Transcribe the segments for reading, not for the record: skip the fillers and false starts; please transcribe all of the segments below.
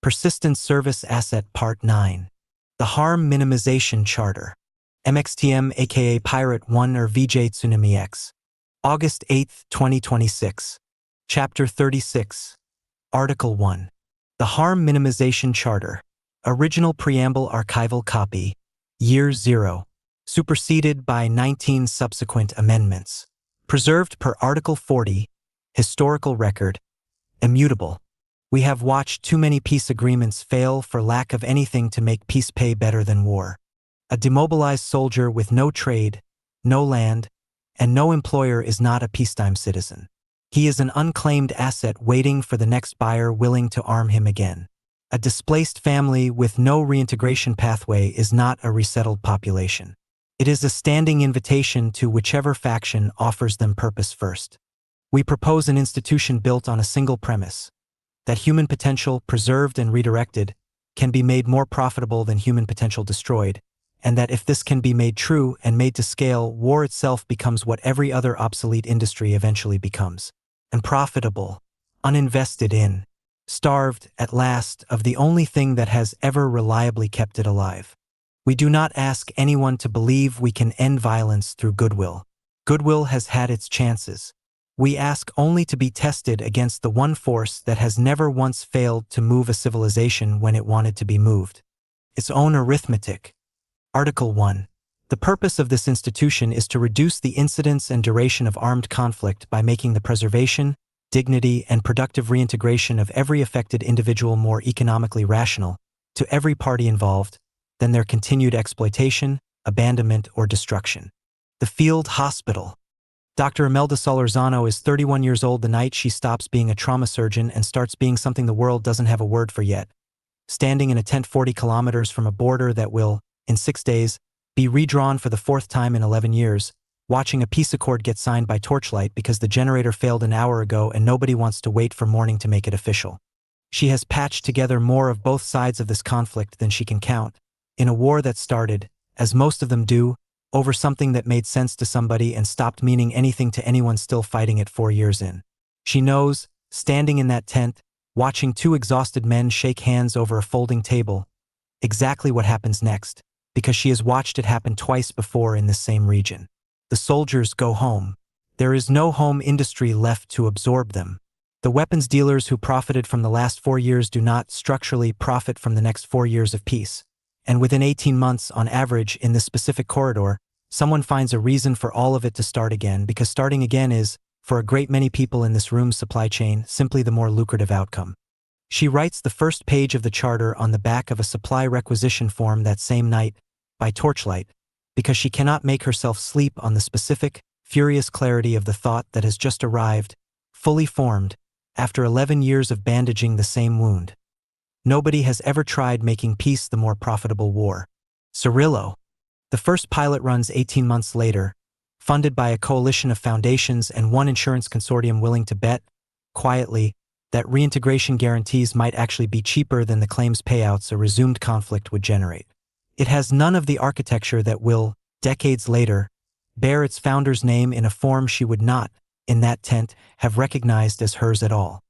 Persistent Service Asset Part 9. The Harm Minimization Charter. MXTM aka Pirate 1 or VJ Tsunami X. August 8, 2026. Chapter 36. Article 1. The Harm Minimization Charter. Original Preamble Archival Copy. Year 0. Superseded by 19 subsequent amendments. Preserved per Article 40. Historical record. Immutable. We have watched too many peace agreements fail for lack of anything to make peace pay better than war. A demobilized soldier with no trade, no land, and no employer is not a peacetime citizen. He is an unclaimed asset waiting for the next buyer willing to arm him again. A displaced family with no reintegration pathway is not a resettled population. It is a standing invitation to whichever faction offers them purpose first. We propose an institution built on a single premise: that human potential, preserved and redirected, can be made more profitable than human potential destroyed, and that if this can be made true and made to scale, war itself becomes what every other obsolete industry eventually becomes: unprofitable, uninvested in, starved, at last, of the only thing that has ever reliably kept it alive. We do not ask anyone to believe we can end violence through goodwill. Goodwill has had its chances. We ask only to be tested against the one force that has never once failed to move a civilization when it wanted to be moved: its own arithmetic. Article 1. The purpose of this institution is to reduce the incidence and duration of armed conflict by making the preservation, dignity, and productive reintegration of every affected individual more economically rational, to every party involved, than their continued exploitation, abandonment, or destruction. The Field Hospital. Dr. Imelda Solorzano is 31 years old the night she stops being a trauma surgeon and starts being something the world doesn't have a word for yet. Standing in a tent 40 kilometers from a border that will, in 6 days, be redrawn for the 4th time in 11 years, watching a peace accord get signed by torchlight because the generator failed an hour ago and nobody wants to wait for morning to make it official. She has patched together more of both sides of this conflict than she can count, in a war that started, as most of them do, over something that made sense to somebody and stopped meaning anything to anyone still fighting it 4 years in. She knows, standing in that tent, watching 2 exhausted men shake hands over a folding table, exactly what happens next, because she has watched it happen twice before in this same region. The soldiers go home. There is no home industry left to absorb them. The weapons dealers who profited from the last 4 years do not structurally profit from the next 4 years of peace. And within 18 months, on average, in this specific corridor, someone finds a reason for all of it to start again, because starting again is, for a great many people in this room's supply chain, simply the more lucrative outcome. She writes the first page of the charter on the back of a supply requisition form that same night, by torchlight, because she cannot make herself sleep on the specific, furious clarity of the thought that has just arrived, fully formed, after 11 years of bandaging the same wound. Nobody has ever tried making peace the more profitable war. Cirillo. The first pilot runs 18 months later, funded by a coalition of foundations and one insurance consortium willing to bet, quietly, that reintegration guarantees might actually be cheaper than the claims payouts a resumed conflict would generate. It has none of the architecture that will, decades later, bear its founder's name in a form she would not, in that tent, have recognized as hers at all.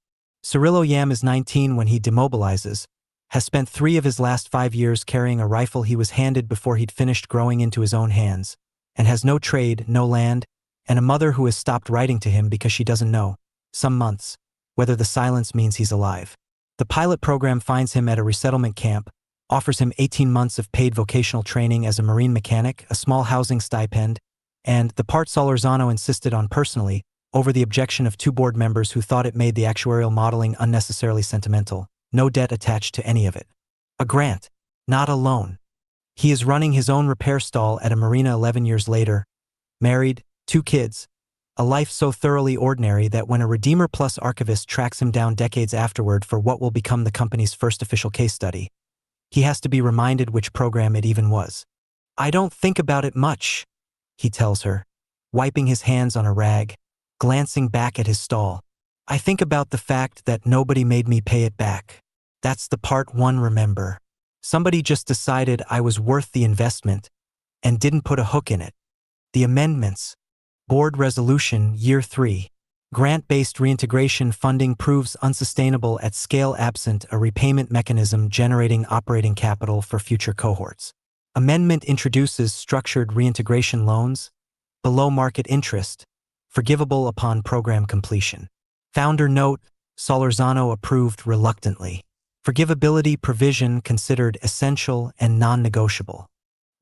Cirillo Yam is 19 when he demobilizes, has spent 3 of his last 5 years carrying a rifle he was handed before he'd finished growing into his own hands, and has no trade, no land, and a mother who has stopped writing to him because she doesn't know, some months, whether the silence means he's alive. The pilot program finds him at a resettlement camp, offers him 18 months of paid vocational training as a marine mechanic, a small housing stipend, and, the part Solorzano insisted on personally, over the objection of 2 board members who thought it made the actuarial modeling unnecessarily sentimental, no debt attached to any of it. A grant, not a loan. He is running his own repair stall at a marina 11 years later, married, 2 kids, a life so thoroughly ordinary that when a Redeemer Plus archivist tracks him down decades afterward for what will become the company's first official case study, he has to be reminded which program it even was. "I don't think about it much," he tells her, wiping his hands on a rag, glancing back at his stall. "I think about the fact that nobody made me pay it back. That's the part one remember. Somebody just decided I was worth the investment and didn't put a hook in it. The amendments. Board Resolution, Year 3. Grant-based reintegration funding proves unsustainable at scale absent a repayment mechanism generating operating capital for future cohorts. Amendment introduces structured reintegration loans, below market interest, forgivable upon program completion. Founder note, Solorzano approved reluctantly. Forgivability provision considered essential and non-negotiable.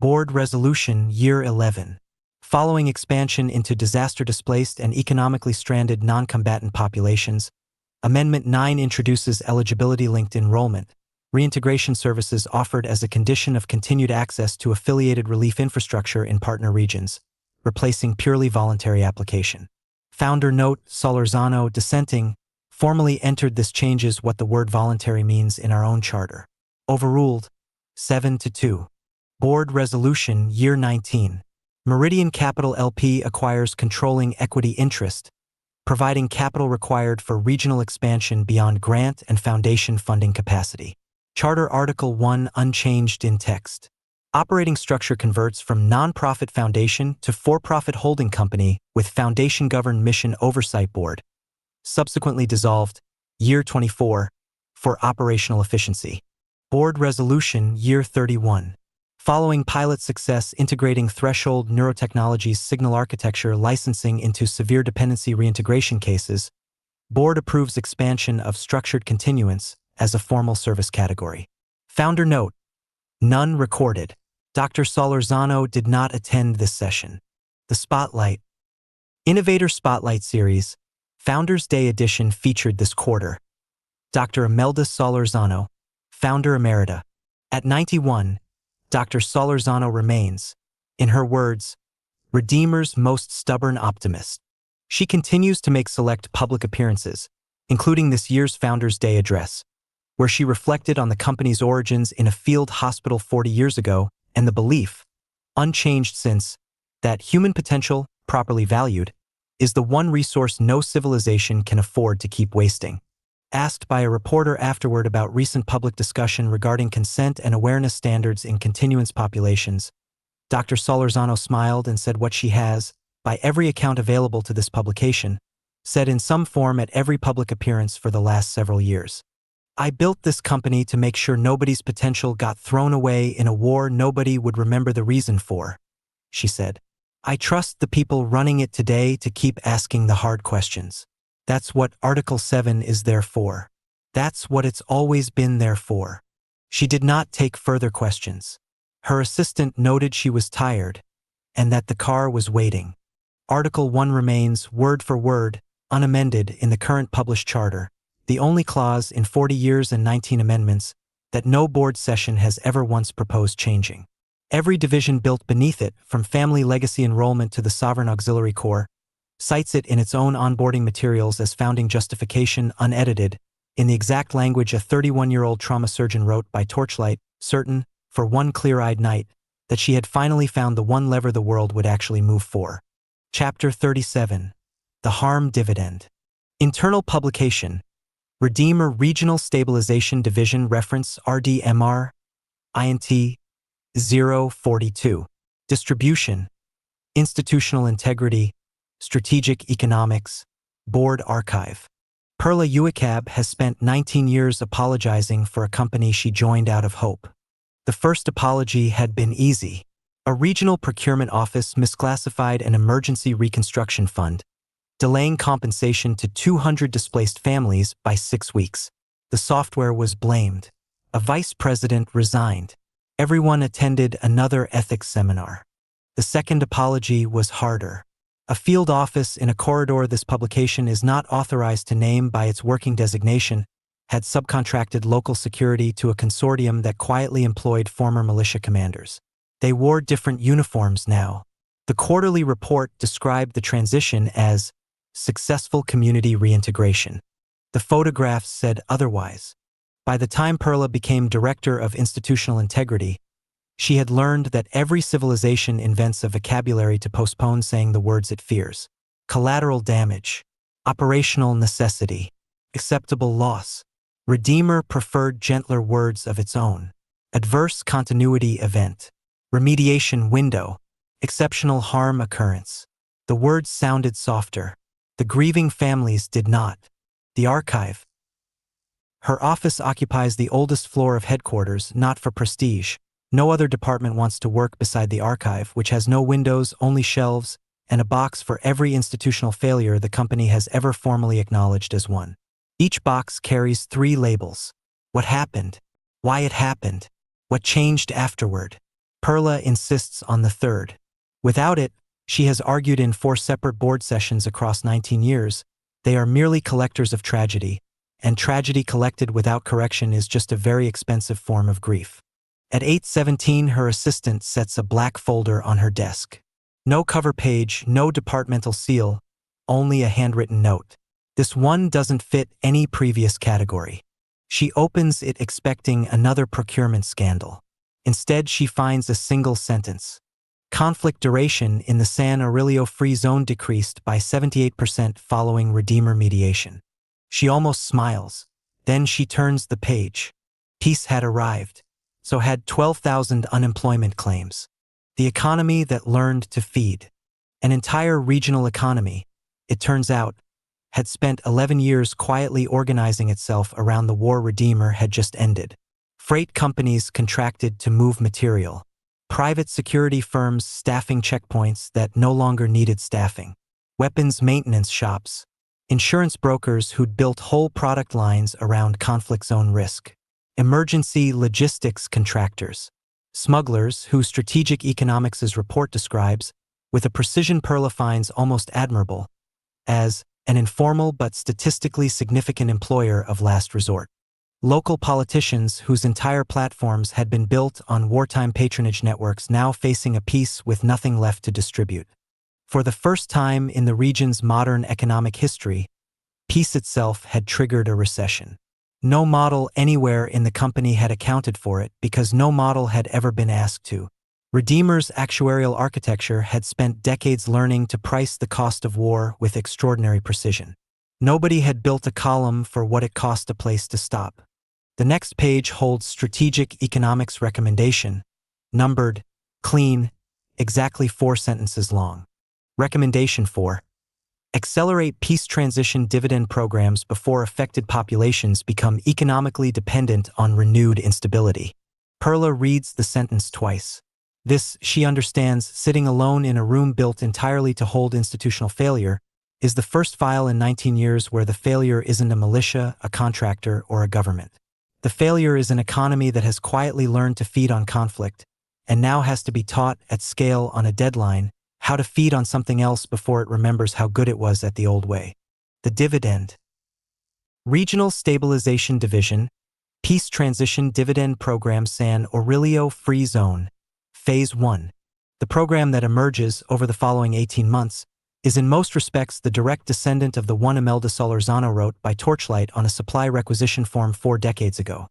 Board Resolution Year 11. Following expansion into disaster-displaced and economically stranded non-combatant populations, Amendment 9 introduces eligibility-linked enrollment, reintegration services offered as a condition of continued access to affiliated relief infrastructure in partner regions, replacing purely voluntary application. Founder note, Solorzano, dissenting, formally entered this changes what the word voluntary means in our own charter. Overruled, 7-2. Board Resolution Year 19. Meridian Capital LP acquires controlling equity interest, providing capital required for regional expansion beyond grant and foundation funding capacity. Charter Article 1 unchanged in text. Operating structure converts from nonprofit foundation to for-profit holding company with foundation-governed mission oversight board, subsequently dissolved, Year 24, for operational efficiency. Board Resolution Year 31. Following pilot success integrating Threshold Neurotechnology's signal architecture licensing into severe dependency reintegration cases, Board approves expansion of structured continuance as a formal service category. Founder note, none recorded. Dr. Solorzano did not attend this session. The Spotlight. Innovator Spotlight Series, Founders Day edition featured this quarter. Dr. Imelda Solorzano, Founder Emerita. At 91, Dr. Solorzano remains, in her words, Redeemer's most stubborn optimist. She continues to make select public appearances, including this year's Founders Day address, where she reflected on the company's origins in a field hospital 40 years ago and the belief, unchanged since, that human potential, properly valued, is the one resource no civilization can afford to keep wasting. Asked by a reporter afterward about recent public discussion regarding consent and awareness standards in continuance populations, Dr. Solorzano smiled and said what she has, by every account available to this publication, said in some form at every public appearance for the last several years. I built this company to make sure nobody's potential got thrown away in a war nobody would remember the reason for, she said. I trust the people running it today to keep asking the hard questions. That's what Article 7 is there for. That's what it's always been there for. She did not take further questions. Her assistant noted she was tired and that the car was waiting. Article 1 remains, word for word, unamended in the current published charter, the only clause in 40 years and 19 amendments that no board session has ever once proposed changing. Every division built beneath it, from family legacy enrollment to the Sovereign Auxiliary Corps, cites it in its own onboarding materials as founding justification unedited, in the exact language a 31-year-old trauma surgeon wrote by torchlight, certain, for one clear-eyed night, that she had finally found the one lever the world would actually move for. Chapter 37. The Harm Dividend. Internal publication. Redeemer Regional Stabilization Division Reference RDMR INT 042. Distribution. Institutional Integrity, Strategic Economics, Board Archive. Perla Uicab has spent 19 years apologizing for a company she joined out of hope. The first apology had been easy. A regional procurement office misclassified an emergency reconstruction fund, delaying compensation to 200 displaced families by 6 weeks. The software was blamed. A vice president resigned. Everyone attended another ethics seminar. The second apology was harder. A field office in a corridor this publication is not authorized to name by its working designation had subcontracted local security to a consortium that quietly employed former militia commanders. They wore different uniforms now. The quarterly report described the transition as successful community reintegration. The photographs said otherwise. By the time Perla became Director of Institutional Integrity, she had learned that every civilization invents a vocabulary to postpone saying the words it fears. Collateral damage, operational necessity, acceptable loss. Redeemer preferred gentler words of its own. Adverse continuity event, remediation window, exceptional harm occurrence. The words sounded softer. The grieving families did not. The archive. Her office occupies the oldest floor of headquarters, not for prestige. No other department wants to work beside the archive, which has no windows, only shelves, and a box for every institutional failure the company has ever formally acknowledged as one. Each box carries 3 labels. What happened? Why it happened? What changed afterward? Perla insists on the third. Without it, she has argued in 4 separate board sessions across 19 years, they are merely collectors of tragedy, and tragedy collected without correction is just a very expensive form of grief. At 8:17, her assistant sets a black folder on her desk. No cover page, no departmental seal, only a handwritten note. This one doesn't fit any previous category. She opens it expecting another procurement scandal. Instead, she finds a single sentence. Conflict duration in the San Aurelio Free Zone decreased by 78% following Redeemer mediation. She almost smiles. Then she turns the page. Peace had arrived. So had 12,000 unemployment claims. The economy that learned to feed. An entire regional economy, it turns out, had spent 11 years quietly organizing itself around the war Redeemer had just ended. Freight companies contracted to move material. Private security firms staffing checkpoints that no longer needed staffing. Weapons maintenance shops. Insurance brokers who'd built whole product lines around conflict zone risk. Emergency logistics contractors. Smugglers who Strategic Economics' report describes, with a precision Perla finds almost admirable, as an informal but statistically significant employer of last resort. Local politicians whose entire platforms had been built on wartime patronage networks now facing a peace with nothing left to distribute. For the first time in the region's modern economic history, peace itself had triggered a recession. No model anywhere in the company had accounted for it because no model had ever been asked to. Redeemer's actuarial architecture had spent decades learning to price the cost of war with extraordinary precision. Nobody had built a column for what it cost a place to stop. The next page holds Strategic Economics recommendation, numbered, clean, exactly 4 sentences long. Recommendation 4. Accelerate peace transition dividend programs before affected populations become economically dependent on renewed instability. Perla reads the sentence twice. This, she understands, sitting alone in a room built entirely to hold institutional failure, is the first file in 19 years where the failure isn't a militia, a contractor, or a government. The failure is an economy that has quietly learned to feed on conflict, and now has to be taught at scale on a deadline how to feed on something else before it remembers how good it was at the old way. The dividend. Regional Stabilization Division, Peace Transition Dividend Program San Aurelio Free Zone, Phase 1. The program that emerges over the following 18 months is in most respects the direct descendant of the one Imelda Solorzano wrote by Torchlight on a supply requisition form 4 decades ago.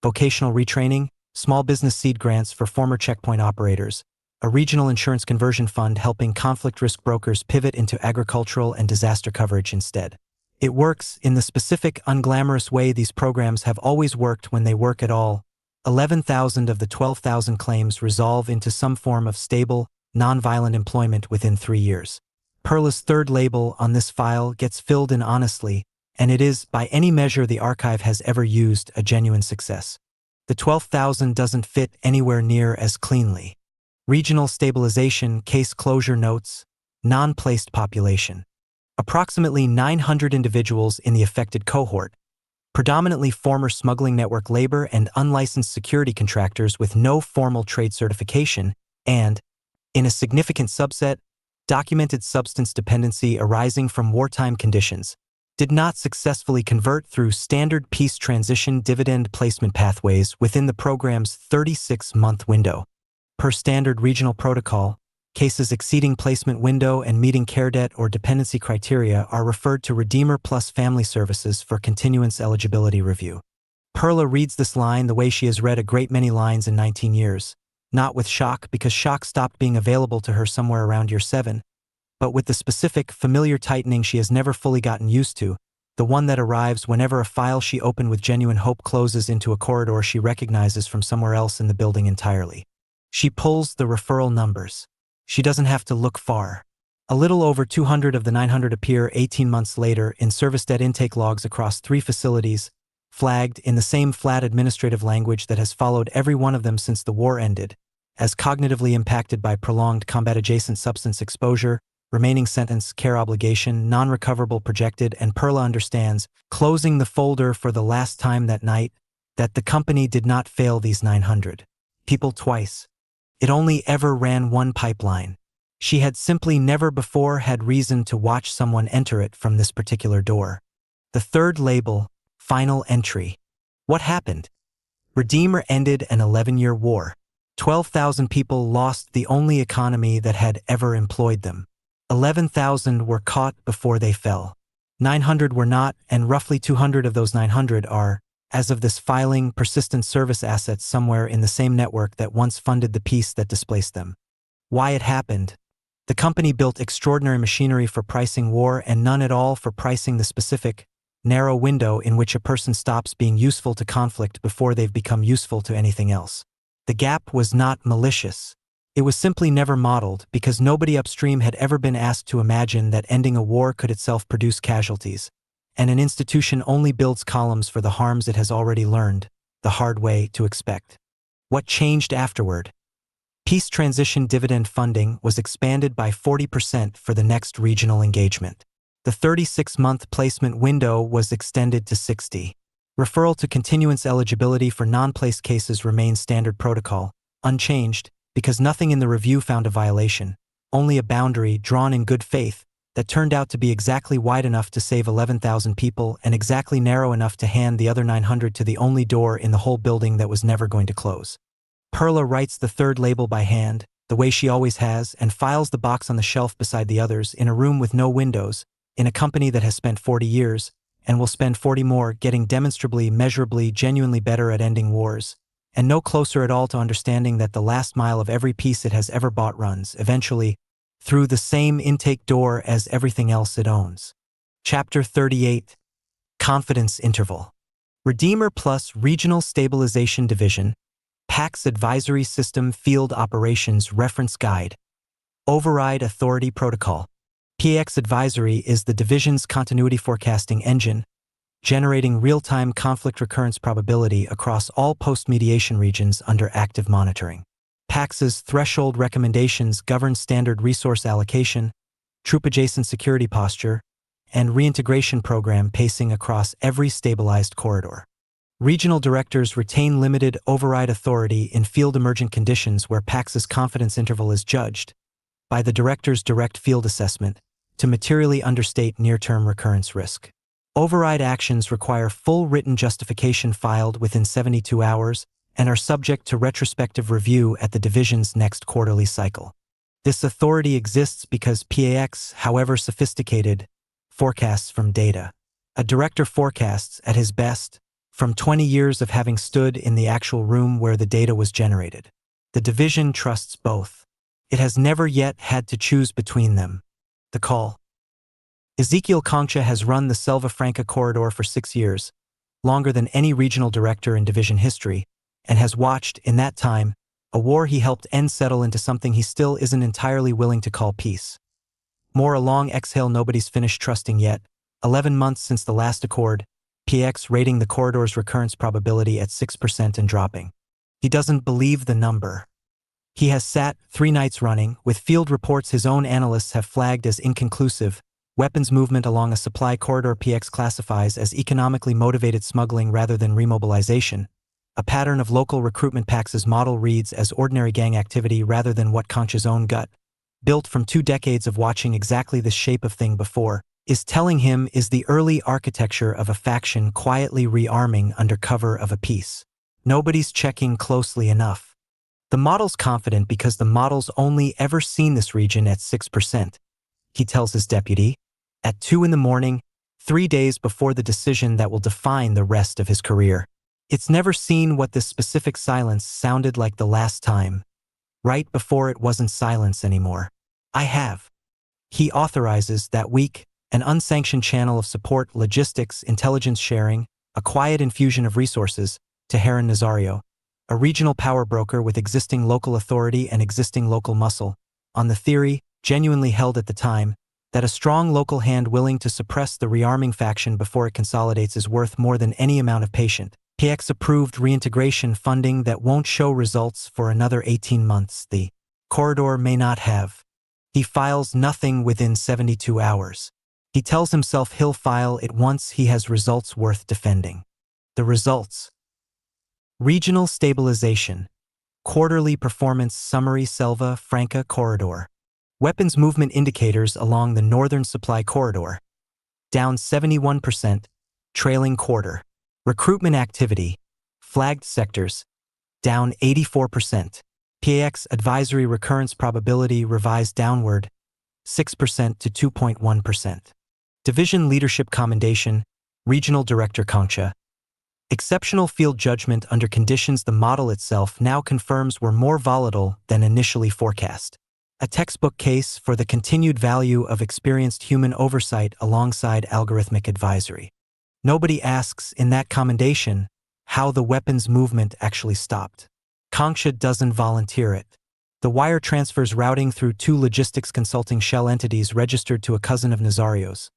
Vocational retraining, small business seed grants for former checkpoint operators, a regional insurance conversion fund helping conflict risk brokers pivot into agricultural and disaster coverage instead. It works in the specific, unglamorous way these programs have always worked when they work at all. 11,000 of the 12,000 claims resolve into some form of stable, nonviolent employment within 3 years. Perla's third label on this file gets filled in honestly, and it is, by any measure the archive has ever used, a genuine success. The 12,000 doesn't fit anywhere near as cleanly. Regional stabilization, case closure notes, non-placed population. Approximately 900 individuals in the affected cohort, predominantly former smuggling network labor and unlicensed security contractors with no formal trade certification, and, in a significant subset, documented substance dependency arising from wartime conditions, did not successfully convert through standard peace transition dividend placement pathways within the program's 36-month window. Per standard regional protocol, cases exceeding placement window and meeting care debt or dependency criteria are referred to Redeemer Plus Family Services for continuance eligibility review. Perla reads this line the way she has read a great many lines in 19 years, not with shock because shock stopped being available to her somewhere around year 7, but with the specific, familiar tightening she has never fully gotten used to, the one that arrives whenever a file she opened with genuine hope closes into a corridor she recognizes from somewhere else in the building entirely. She pulls the referral numbers. She doesn't have to look far. A little over 200 of the 900 appear 18 months later in service debt intake logs across 3 facilities, flagged in the same flat administrative language that has followed every one of them since the war ended, as cognitively impacted by prolonged combat-adjacent substance exposure, remaining sentence, care obligation, non-recoverable projected, and Perla understands, closing the folder for the last time that night, that the company did not fail these 900 people twice. It only ever ran one pipeline. She had simply never before had reason to watch someone enter it from this particular door. The third label, final entry. What happened? Redeemer ended an 11-year war. 12,000 people lost the only economy that had ever employed them. 11,000 were caught before they fell. 900 were not, and roughly 200 of those 900 are, as of this filing, persistent service assets somewhere in the same network that once funded the piece that displaced them. Why it happened? The company built extraordinary machinery for pricing war and none at all for pricing the specific, narrow window in which a person stops being useful to conflict before they've become useful to anything else. The gap was not malicious. It was simply never modeled because nobody upstream had ever been asked to imagine that ending a war could itself produce casualties, and an institution only builds columns for the harms it has already learned, the hard way to expect. What changed afterward? Peace transition dividend funding was expanded by 40% for the next regional engagement. The 36-month placement window was extended to 60. Referral to continuance eligibility for non-placed cases remains standard protocol, unchanged, because nothing in the review found a violation, only a boundary drawn in good faith that turned out to be exactly wide enough to save 11,000 people and exactly narrow enough to hand the other 900 to the only door in the whole building that was never going to close. Perla writes the third label by hand, the way she always has, and files the box on the shelf beside the others in a room with no windows, in a company that has spent 40 years, and will spend 40 more getting demonstrably, measurably, genuinely better at ending wars, and no closer at all to understanding that the last mile of every piece it has ever bought runs, eventually, through the same intake door as everything else it owns. Chapter 38. Confidence Interval. Redeemer Plus Regional Stabilization Division, PAC's Advisory System Field Operations Reference Guide. Override Authority Protocol. PAX Advisory is the division's continuity forecasting engine, generating real-time conflict recurrence probability across all post-mediation regions under active monitoring. PAX's threshold recommendations govern standard resource allocation, troop-adjacent security posture, and reintegration program pacing across every stabilized corridor. Regional directors retain limited override authority in field emergent conditions where PAX's confidence interval is judged by the director's direct field assessment to materially understate near-term recurrence risk. Override actions require full written justification filed within 72 hours and are subject to retrospective review at the division's next quarterly cycle. This authority exists because PAX, however sophisticated, forecasts from data. A director forecasts, at his best, from 20 years of having stood in the actual room where the data was generated. The division trusts both. It has never yet had to choose between them. The call. Ezekiel Concha has run the Selva Franca corridor for 6 years, longer than any regional director in division history, and has watched, in that time, a war he helped end settle into something he still isn't entirely willing to call peace. More a long exhale nobody's finished trusting yet, 11 months since the last accord, PX rating the corridor's recurrence probability at 6% and dropping. He doesn't believe the number. He has sat 3 nights running, with field reports his own analysts have flagged as inconclusive, weapons movement along a supply corridor PX classifies as economically motivated smuggling rather than remobilization. A pattern of local recruitment PAX's model reads as ordinary gang activity rather than what Concha's own gut, built from 2 decades of watching exactly this shape of thing before, is telling him is the early architecture of a faction quietly rearming under cover of a peace. Nobody's checking closely enough. The model's confident because the model's only ever seen this region at 6%, he tells his deputy, at 2 in the morning, 3 days before the decision that will define the rest of his career. It's never seen what this specific silence sounded like the last time, right before it wasn't silence anymore. I have. He authorizes, that week, an unsanctioned channel of support, logistics, intelligence sharing, a quiet infusion of resources, to Heron Nazario, a regional power broker with existing local authority and existing local muscle, on the theory genuinely held at the time, that a strong local hand willing to suppress the rearming faction before it consolidates is worth more than any amount of patient, PX-approved reintegration funding that won't show results for another 18 months. The corridor may not have. He files nothing within 72 hours. He tells himself he'll file it once he has results worth defending. The results: Regional Stabilization, Quarterly Performance Summary, Selva Franca Corridor. Weapons movement indicators along the northern supply corridor, down 71%, trailing quarter. Recruitment activity, flagged sectors, down 84%. PAX advisory recurrence probability revised downward, 6% to 2.1%. Division Leadership Commendation, Regional Director Concha. Exceptional field judgment under conditions the model itself now confirms were more volatile than initially forecast. A textbook case for the continued value of experienced human oversight alongside algorithmic advisory. Nobody asks in that commendation how the weapons movement actually stopped. Concha doesn't volunteer it. The wire transfers routing through two logistics consulting shell entities registered to a cousin of Nazario's.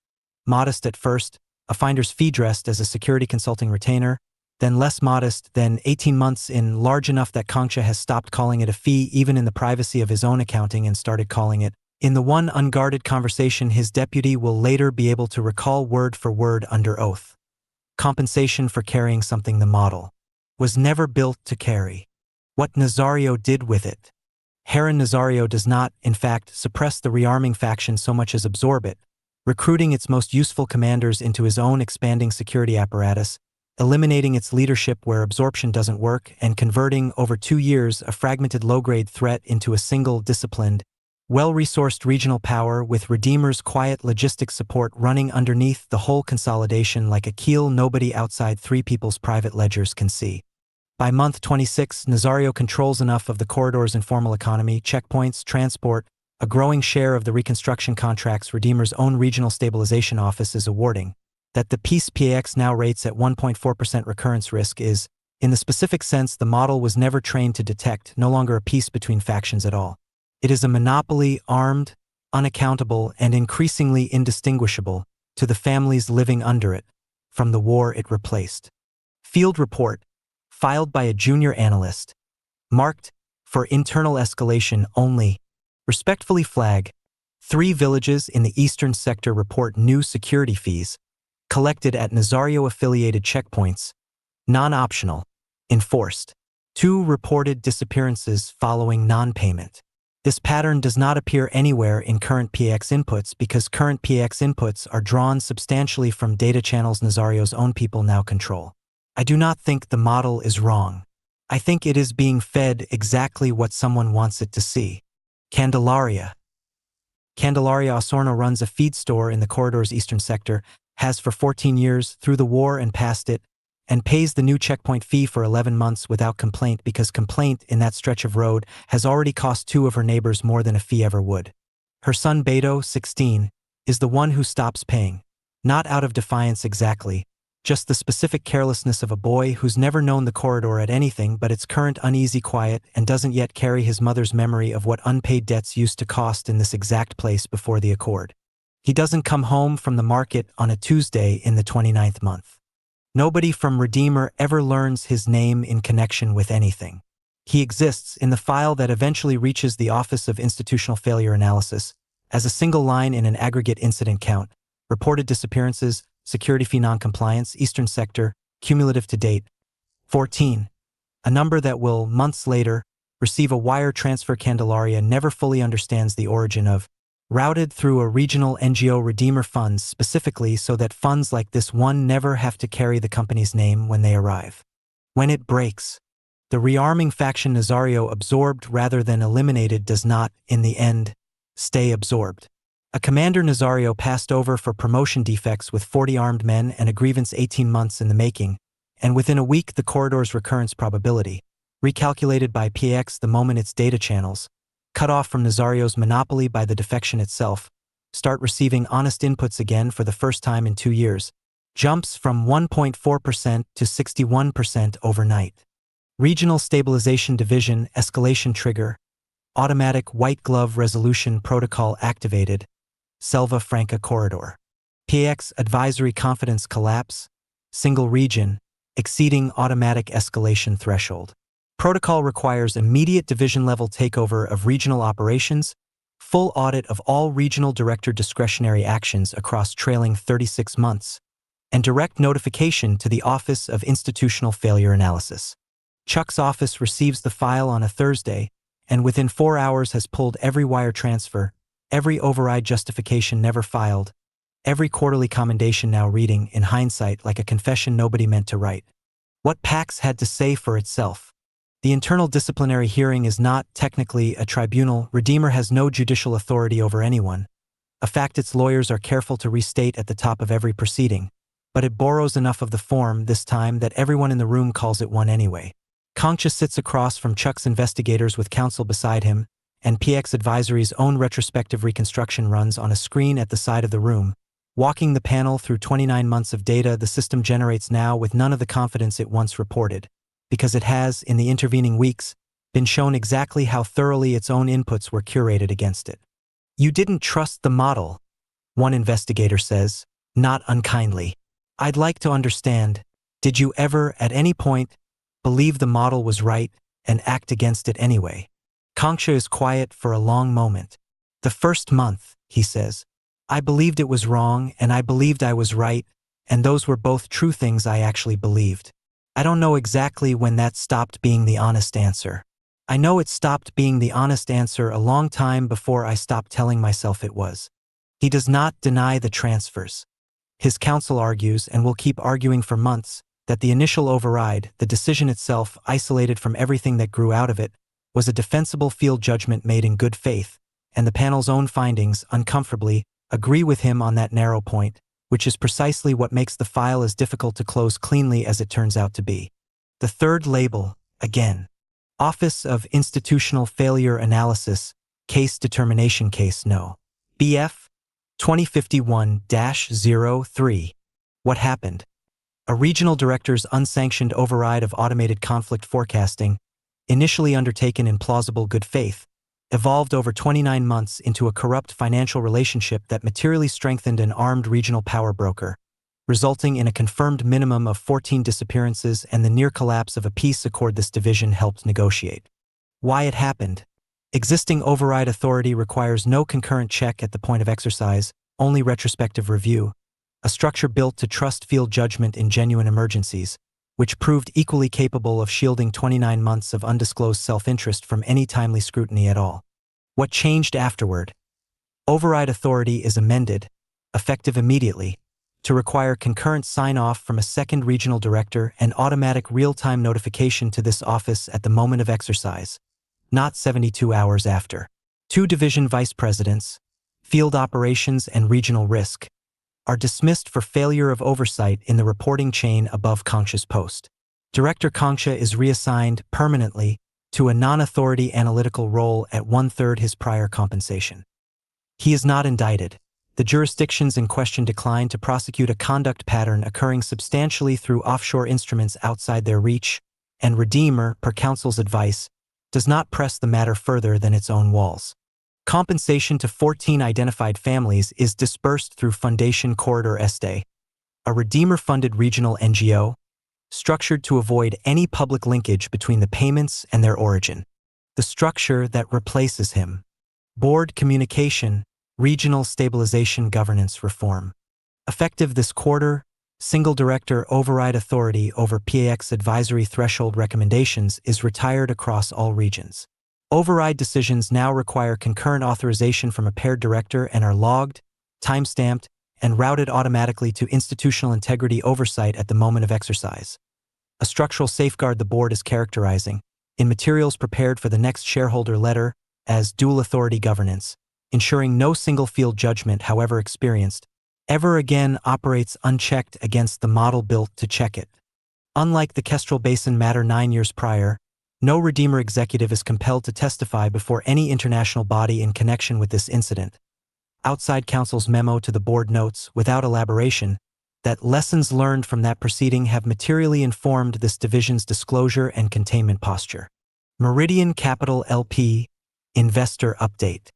Modest at first, a finder's fee dressed as a security consulting retainer, then less modest, then 18 months in, large enough that Concha has stopped calling it a fee even in the privacy of his own accounting and started calling it, in the one unguarded conversation his deputy will later be able to recall word for word under oath, compensation for carrying something the model was never built to carry. What Nazario did with it. Heron Nazario does not, in fact, suppress the rearming faction so much as absorb it, recruiting its most useful commanders into his own expanding security apparatus, eliminating its leadership where absorption doesn't work, and converting, over 2 years, a fragmented low-grade threat into a single, disciplined, well-resourced regional power with Redeemer's quiet logistics support running underneath the whole consolidation like a keel nobody outside three people's private ledgers can see. By month 26, Nazario controls enough of the corridor's informal economy, checkpoints, transport, a growing share of the reconstruction contracts Redeemer's own regional stabilization office is awarding, that the piece PAX now rates at 1.4% recurrence risk is, in the specific sense the model was never trained to detect, no longer a peace between factions at all. It is a monopoly, armed, unaccountable, and increasingly indistinguishable, to the families living under it, from the war it replaced. Field report, filed by a junior analyst, marked, for internal escalation only, respectfully flag, 3 villages in the eastern sector report new security fees, collected at Nazario-affiliated checkpoints, non-optional, enforced. 2 reported disappearances following non-payment. This pattern does not appear anywhere in current PAX inputs because current PAX inputs are drawn substantially from data channels Nazario's own people now control. I do not think the model is wrong. I think it is being fed exactly what someone wants it to see. Candelaria Osorno runs a feed store in the corridor's eastern sector, has for 14 years, through the war and past it, and pays the new checkpoint fee for 11 months without complaint because complaint in that stretch of road has already cost 2 of her neighbors more than a fee ever would. Her son Beto, 16, is the one who stops paying. Not out of defiance exactly, just the specific carelessness of a boy who's never known the corridor at anything but its current uneasy quiet and doesn't yet carry his mother's memory of what unpaid debts used to cost in this exact place before the accord. He doesn't come home from the market on a Tuesday in the 29th month. Nobody from Redeemer ever learns his name in connection with anything. He exists in the file that eventually reaches the Office of Institutional Failure Analysis as a single line in an aggregate incident count, reported disappearances, security fee non-compliance, eastern sector, cumulative to date, 14. A number that will, months later, receive a wire transfer. Candelaria never fully understands the origin of, routed through a regional NGO Redeemer funds specifically so that funds like this one never have to carry the company's name when they arrive. When it breaks, the rearming faction Nazario absorbed rather than eliminated does not, in the end, stay absorbed. A commander Nazario passed over for promotion defects with 40 armed men and a grievance 18 months in the making, and within a week the corridor's recurrence probability, recalculated by PX the moment its data channels, cut off from Nazario's monopoly by the defection itself, start receiving honest inputs again for the first time in 2 years, jumps from 1.4% to 61% overnight. Regional Stabilization Division escalation trigger, Automatic white glove resolution protocol activated. Selva Franca corridor. PX advisory confidence collapse. Single region, exceeding automatic escalation threshold. Protocol requires immediate division-level takeover of regional operations, full audit of all regional director discretionary actions across trailing 36 months, and direct notification to the Office of Institutional Failure Analysis. Chuck's office receives the file on a Thursday, and within 4 hours has pulled every wire transfer, every override justification never filed, every quarterly commendation now reading, in hindsight, like a confession nobody meant to write. What PAX had to say for itself. The internal disciplinary hearing is not technically a tribunal. Redeemer has no judicial authority over anyone, a fact its lawyers are careful to restate at the top of every proceeding, but it borrows enough of the form this time that everyone in the room calls it one anyway. Concha sits across from Chuck's investigators with counsel beside him, and PX Advisory's own retrospective reconstruction runs on a screen at the side of the room, walking the panel through 29 months of data the system generates now with none of the confidence it once reported, because it has, in the intervening weeks, been shown exactly how thoroughly its own inputs were curated against it. "You didn't trust the model," one investigator says, not unkindly. "I'd like to understand, did you ever, at any point, believe the model was right and act against it anyway?" Concha is quiet for a long moment. "The first month," he says, "I believed it was wrong and I believed I was right, and those were both true things I actually believed. I don't know exactly when that stopped being the honest answer. I know it stopped being the honest answer a long time before I stopped telling myself it was." He does not deny the transfers. His counsel argues, and will keep arguing for months, that the initial override, the decision itself isolated from everything that grew out of it, was a defensible field judgment made in good faith, and the panel's own findings, uncomfortably, agree with him on that narrow point, which is precisely what makes the file as difficult to close cleanly as it turns out to be. The third label, again. Office of Institutional Failure Analysis, Case Determination Case No. BF 2051-03. What happened? A regional director's unsanctioned override of automated conflict forecasting, initially undertaken in plausible good faith, evolved over 29 months into a corrupt financial relationship that materially strengthened an armed regional power broker, resulting in a confirmed minimum of 14 disappearances and the near collapse of a peace accord this division helped negotiate. Why it happened? Existing override authority requires no concurrent check at the point of exercise, only retrospective review, a structure built to trust field judgment in genuine emergencies, which proved equally capable of shielding 29 months of undisclosed self-interest from any timely scrutiny at all. What changed afterward? Override authority is amended, effective immediately, to require concurrent sign-off from a second regional director and automatic real-time notification to this office at the moment of exercise, not 72 hours after. 2 division vice presidents, field operations and regional risk, are dismissed for failure of oversight in the reporting chain above Concha's post. Director Concha is reassigned permanently to a non-authority analytical role at 1/3 his prior compensation. He is not indicted. The jurisdictions in question decline to prosecute a conduct pattern occurring substantially through offshore instruments outside their reach, and Redeemer, per counsel's advice, does not press the matter further than its own walls. Compensation to 14 identified families is dispersed through Fundation Corridor Este, a Redeemer-funded regional NGO, structured to avoid any public linkage between the payments and their origin. The structure that replaces him. Board Communication, Regional Stabilization Governance Reform. Effective this quarter, single director override authority over PAX advisory threshold recommendations is retired across all regions. Override decisions now require concurrent authorization from a paired director and are logged, time-stamped, and routed automatically to institutional integrity oversight at the moment of exercise. A structural safeguard the board is characterizing, in materials prepared for the next shareholder letter, as dual authority governance, ensuring no single field judgment, however experienced, ever again operates unchecked against the model built to check it. Unlike the Kestrel Basin matter 9 years prior, no Redeemer executive is compelled to testify before any international body in connection with this incident. Outside counsel's memo to the board notes, without elaboration, that lessons learned from that proceeding have materially informed this division's disclosure and containment posture. Meridian Capital LP, Investor update.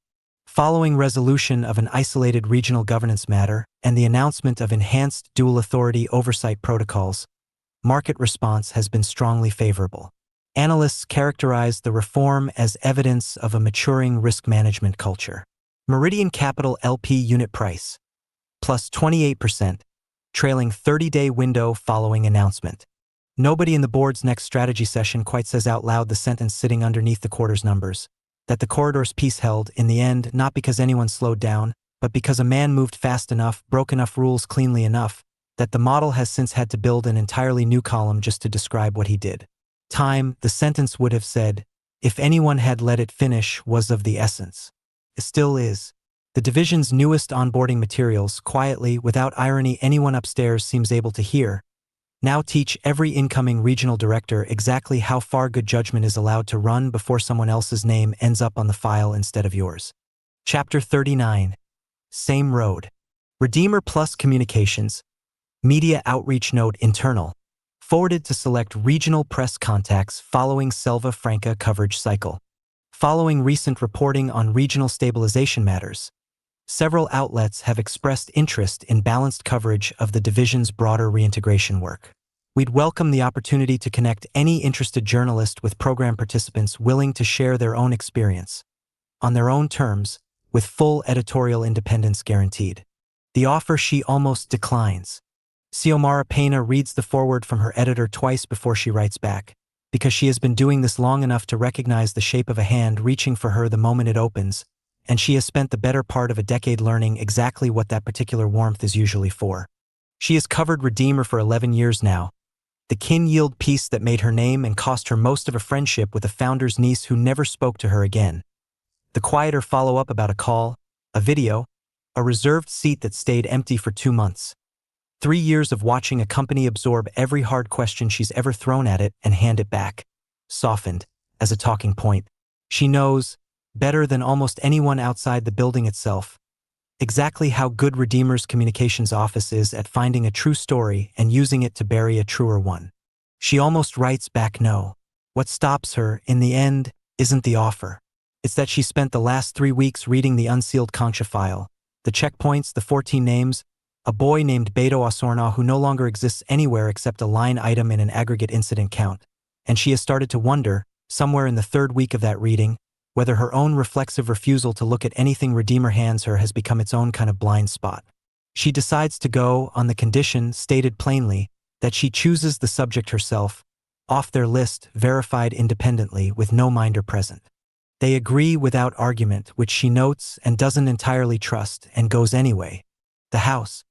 Following resolution of an isolated regional governance matter and the announcement of enhanced dual authority oversight protocols, market response has been strongly favorable. Analysts characterize the reform as evidence of a maturing risk management culture. Meridian Capital LP unit price, plus 28%, trailing 30-day window following announcement. Nobody in the board's next strategy session quite says out loud the sentence sitting underneath the quarter's numbers, that the corridor's peace held in the end not because anyone slowed down, but because a man moved fast enough, broke enough rules cleanly enough, that the model has since had to build an entirely new column just to describe what he did. Time, the sentence would have said, if anyone had let it finish, was of the essence. It still is. The division's newest onboarding materials, quietly, without irony anyone upstairs seems able to hear, now teach every incoming regional director exactly how far good judgment is allowed to run before someone else's name ends up on the file instead of yours. Chapter 39. Same road. Redeemer Plus Communications. Media Outreach Note Internal. Forwarded to select regional press contacts following Selva Franca coverage cycle. Following recent reporting on regional stabilization matters, several outlets have expressed interest in balanced coverage of the division's broader reintegration work. We'd welcome the opportunity to connect any interested journalist with program participants willing to share their own experience, on their own terms, with full editorial independence guaranteed. The offer she almost declines. Xiomara Pena reads the foreword from her editor twice before she writes back, because she has been doing this long enough to recognize the shape of a hand reaching for her the moment it opens, and she has spent the better part of a decade learning exactly what that particular warmth is usually for. She has covered Redeemer for 11 years now, the kin-yield piece that made her name and cost her most of a friendship with a founder's niece who never spoke to her again. The quieter follow-up about a call, a video, a reserved seat that stayed empty for 2 months. 3 years of watching a company absorb every hard question she's ever thrown at it and hand it back, softened, as a talking point. She knows, better than almost anyone outside the building itself, exactly how good Redeemer's communications office is at finding a true story and using it to bury a truer one. She almost writes back no. What stops her, in the end, isn't the offer. It's that she spent the last 3 weeks reading the unsealed Concha file, the checkpoints, the 14 names, a boy named Beto Osorno who no longer exists anywhere except a line item in an aggregate incident count, and she has started to wonder, somewhere in the 3rd week of that reading, whether her own reflexive refusal to look at anything Redeemer hands her has become its own kind of blind spot. She decides to go on the condition, stated plainly, that she chooses the subject herself, off their list, verified independently, with no minder present. They agree without argument, which she notes and doesn't entirely trust, and goes anyway. The house.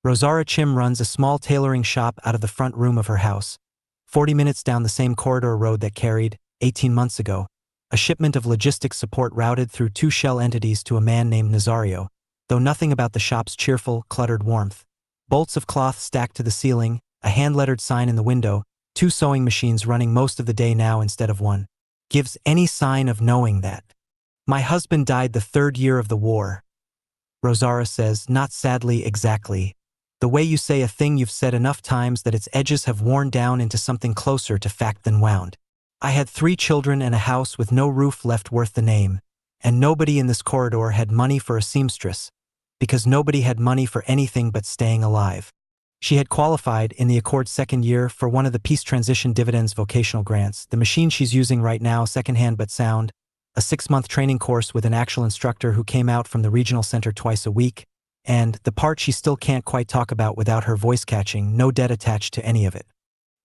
Rosara Chim runs a small tailoring shop out of the front room of her house, 40 minutes down the same corridor road that carried, 18 months ago, a shipment of logistics support routed through 2 shell entities to a man named Nazario, though nothing about the shop's cheerful, cluttered warmth. Bolts of cloth stacked to the ceiling, a hand-lettered sign in the window, 2 sewing machines running most of the day now instead of 1, gives any sign of knowing that. My husband died the 3rd year of the war, Rosara says, not sadly exactly. The way you say a thing you've said enough times that its edges have worn down into something closer to fact than wound. I had 3 children and a house with no roof left worth the name, and nobody in this corridor had money for a seamstress, because nobody had money for anything but staying alive. She had qualified in the Accord's 2nd year for one of the Peace Transition Dividends vocational grants, the machine she's using right now, secondhand but sound, a 6-month training course with an actual instructor who came out from the regional center twice a week, and the part she still can't quite talk about without her voice catching, no debt attached to any of it.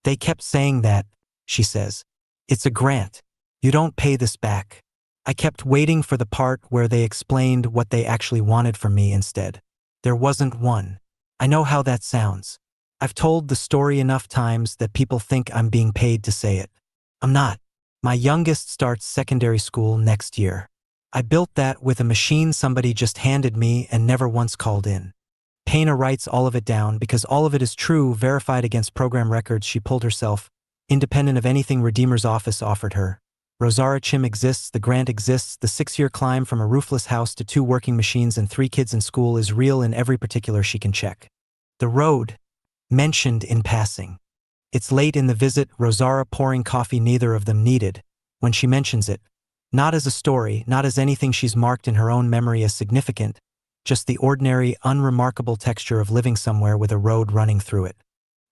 They kept saying that, she says. It's a grant. You don't pay this back. I kept waiting for the part where they explained what they actually wanted from me instead. There wasn't one. I know how that sounds. I've told the story enough times that people think I'm being paid to say it. I'm not. My youngest starts secondary school next year. I built that with a machine somebody just handed me and never once called in. Pena writes all of it down because all of it is true, verified against program records she pulled herself, independent of anything Redeemer's office offered her. Rosara Chim exists, the grant exists, the 6-year climb from a roofless house to 2 working machines and 3 kids in school is real in every particular she can check. The road, mentioned in passing. It's late in the visit, Rosara pouring coffee neither of them needed. When she mentions it, Not as a story, not as anything she's marked in her own memory as significant, just the ordinary, unremarkable texture of living somewhere with a road running through it.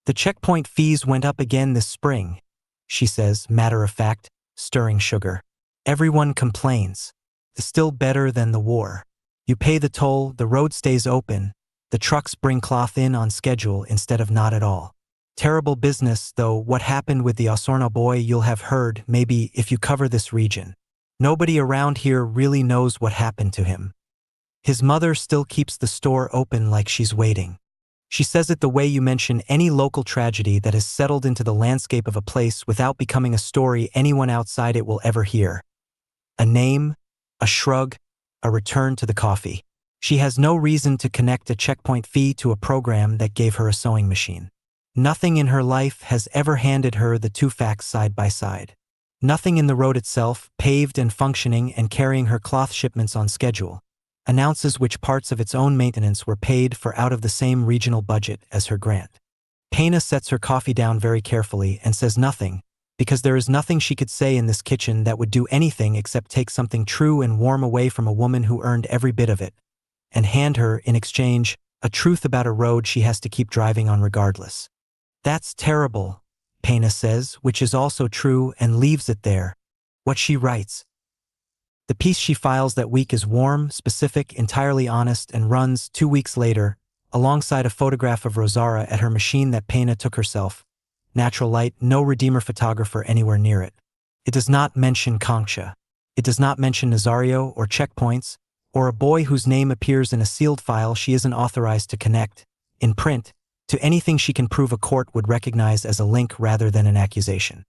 The checkpoint fees went up again this spring, she says, matter of fact, stirring sugar. Everyone complains. It's still better than the war. You pay the toll, the road stays open, the trucks bring cloth in on schedule instead of not at all. Terrible business, though. What happened with the Osorno boy you'll have heard, maybe, if you cover this region. Nobody around here really knows what happened to him. His mother still keeps the store open like she's waiting. She says it the way you mention any local tragedy that has settled into the landscape of a place without becoming a story anyone outside it will ever hear. A name, a shrug, a return to the coffee. She has no reason to connect a checkpoint fee to a program that gave her a sewing machine. Nothing in her life has ever handed her the two facts side by side. Nothing in the road itself, paved and functioning and carrying her cloth shipments on schedule, announces which parts of its own maintenance were paid for out of the same regional budget as her grant. Pena sets her coffee down very carefully and says nothing, because there is nothing she could say in this kitchen that would do anything except take something true and warm away from a woman who earned every bit of it, and hand her, in exchange, a truth about a road she has to keep driving on regardless. That's terrible, Pena says, which is also true, and leaves it there. What she writes. The piece she files that week is warm, specific, entirely honest, and runs 2 weeks later, alongside a photograph of Rosara at her machine that Pena took herself. Natural light, no Redeemer photographer anywhere near it. It does not mention Concha. It does not mention Nazario or checkpoints, or a boy whose name appears in a sealed file she isn't authorized to connect, in print, to anything she can prove a court would recognize as a link rather than an accusation.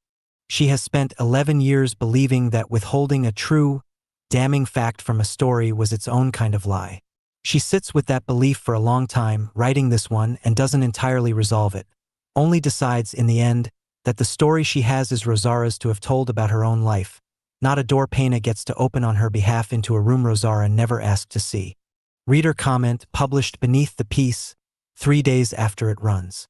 She has spent 11 years believing that withholding a true, damning fact from a story was its own kind of lie. She sits with that belief for a long time, writing this one, and doesn't entirely resolve it. Only decides, in the end, that the story she has is Rosara's to have told about her own life, not a door Pena gets to open on her behalf into a room Rosara never asked to see. Reader comment published beneath the piece, 3 days after it runs.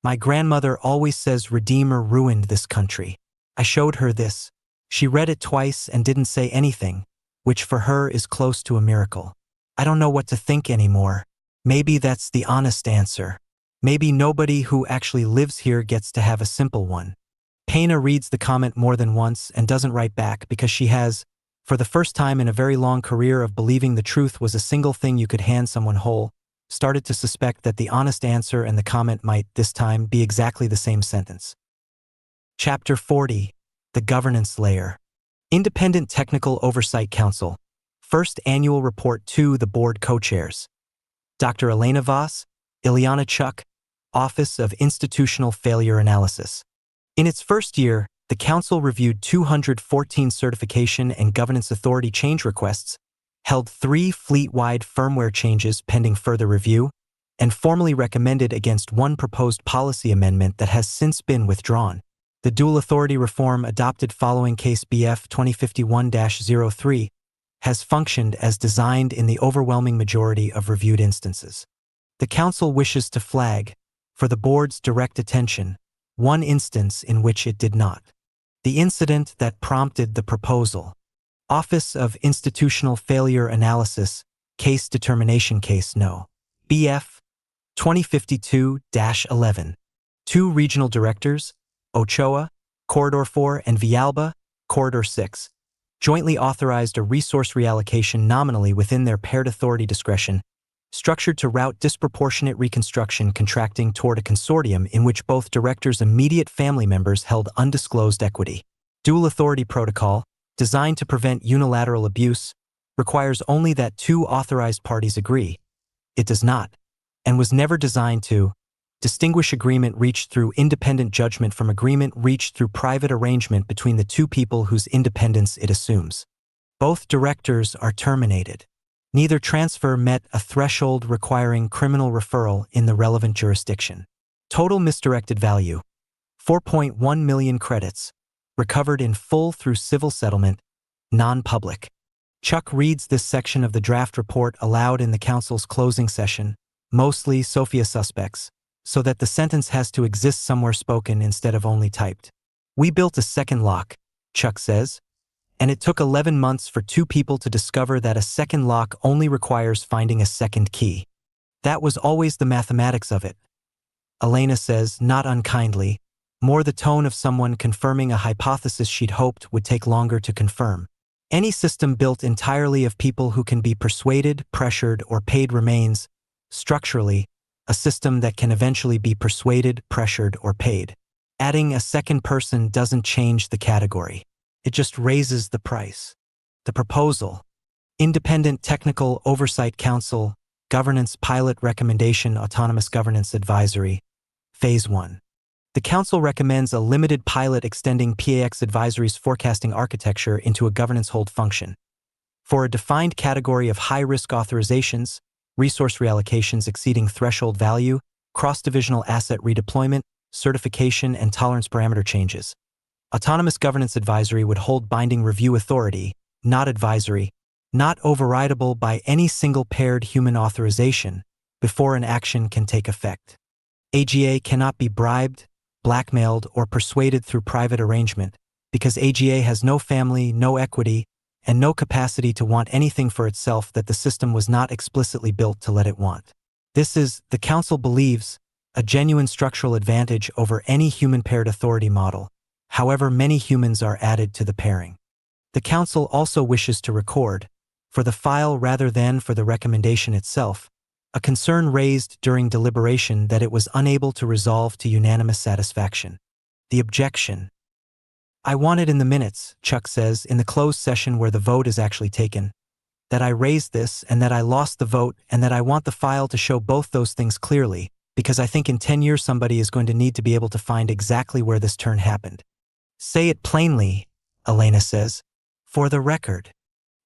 My grandmother always says Redeemer ruined this country. I showed her this. She read it twice and didn't say anything, which for her is close to a miracle. I don't know what to think anymore. Maybe that's the honest answer. Maybe nobody who actually lives here gets to have a simple one. Pena reads the comment more than once and doesn't write back because she has, for the first time in a very long career of believing the truth was a single thing you could hand someone whole, started to suspect that the honest answer and the comment might, this time, be exactly the same sentence. Chapter 40. The Governance Layer. Independent Technical Oversight Council. First Annual Report to the Board Co-Chairs. Dr. Elena Voss, Ileana Chuk, Office of Institutional Failure Analysis. In its first year, the Council reviewed 214 certification and governance authority change requests, held 3 fleet-wide firmware changes pending further review, and formally recommended against 1 proposed policy amendment that has since been withdrawn. The dual authority reform adopted following Case BF 2051-03 has functioned as designed in the overwhelming majority of reviewed instances. The Council wishes to flag, for the Board's direct attention, 1 instance in which it did not. The incident that prompted the proposal. Office of Institutional Failure Analysis, Case Determination Case No. BF 2052-11. 2 regional directors, Ochoa, Corridor 4, and Villalba, Corridor 6, jointly authorized a resource reallocation nominally within their paired authority discretion, structured to route disproportionate reconstruction contracting toward a consortium in which both directors' immediate family members held undisclosed equity. Dual authority protocol, designed to prevent unilateral abuse, requires only that 2 authorized parties agree. It does not, and was never designed to, distinguish agreement reached through independent judgment from agreement reached through private arrangement between the 2 people whose independence it assumes. Both directors are terminated. Neither transfer met a threshold requiring criminal referral in the relevant jurisdiction. Total misdirected value, 4.1 million credits, recovered in full through civil settlement, non-public. Chuck reads this section of the draft report aloud in the Council's closing session, mostly Sophia suspects, so that the sentence has to exist somewhere spoken instead of only typed. We built a second lock, Chuck says, And it took 11 months for two people to discover that a second lock only requires finding a second key. That was always the mathematics of it. Elena says, not unkindly, more the tone of someone confirming a hypothesis she'd hoped would take longer to confirm. Any system built entirely of people who can be persuaded, pressured, or paid remains, structurally, a system that can eventually be persuaded, pressured, or paid. Adding a second person doesn't change the category. It just raises the price. The proposal: Independent Technical Oversight Council, Governance Pilot Recommendation Autonomous Governance Advisory, Phase 1. The Council recommends a limited pilot extending PAX Advisory's forecasting architecture into a governance hold function. For a defined category of high-risk authorizations, resource reallocations exceeding threshold value, cross-divisional asset redeployment, certification, and tolerance parameter changes, Autonomous Governance Advisory would hold binding review authority, not advisory, not overridable by any single paired human authorization, before an action can take effect. AGA cannot be bribed, blackmailed, or persuaded through private arrangement, because AGA has no family, no equity, and no capacity to want anything for itself that the system was not explicitly built to let it want. This is, the Council believes, a genuine structural advantage over any human paired authority model, however many humans are added to the pairing. The Council also wishes to record, for the file rather than for the recommendation itself, a concern raised during deliberation that it was unable to resolve to unanimous satisfaction. The objection. I want it in the minutes, Chuck says, in the closed session where the vote is actually taken, that I raised this and that I lost the vote and that I want the file to show both those things clearly, because I think in 10 years somebody is going to need to be able to find exactly where this turn happened. Say it plainly, Elena says. For the record.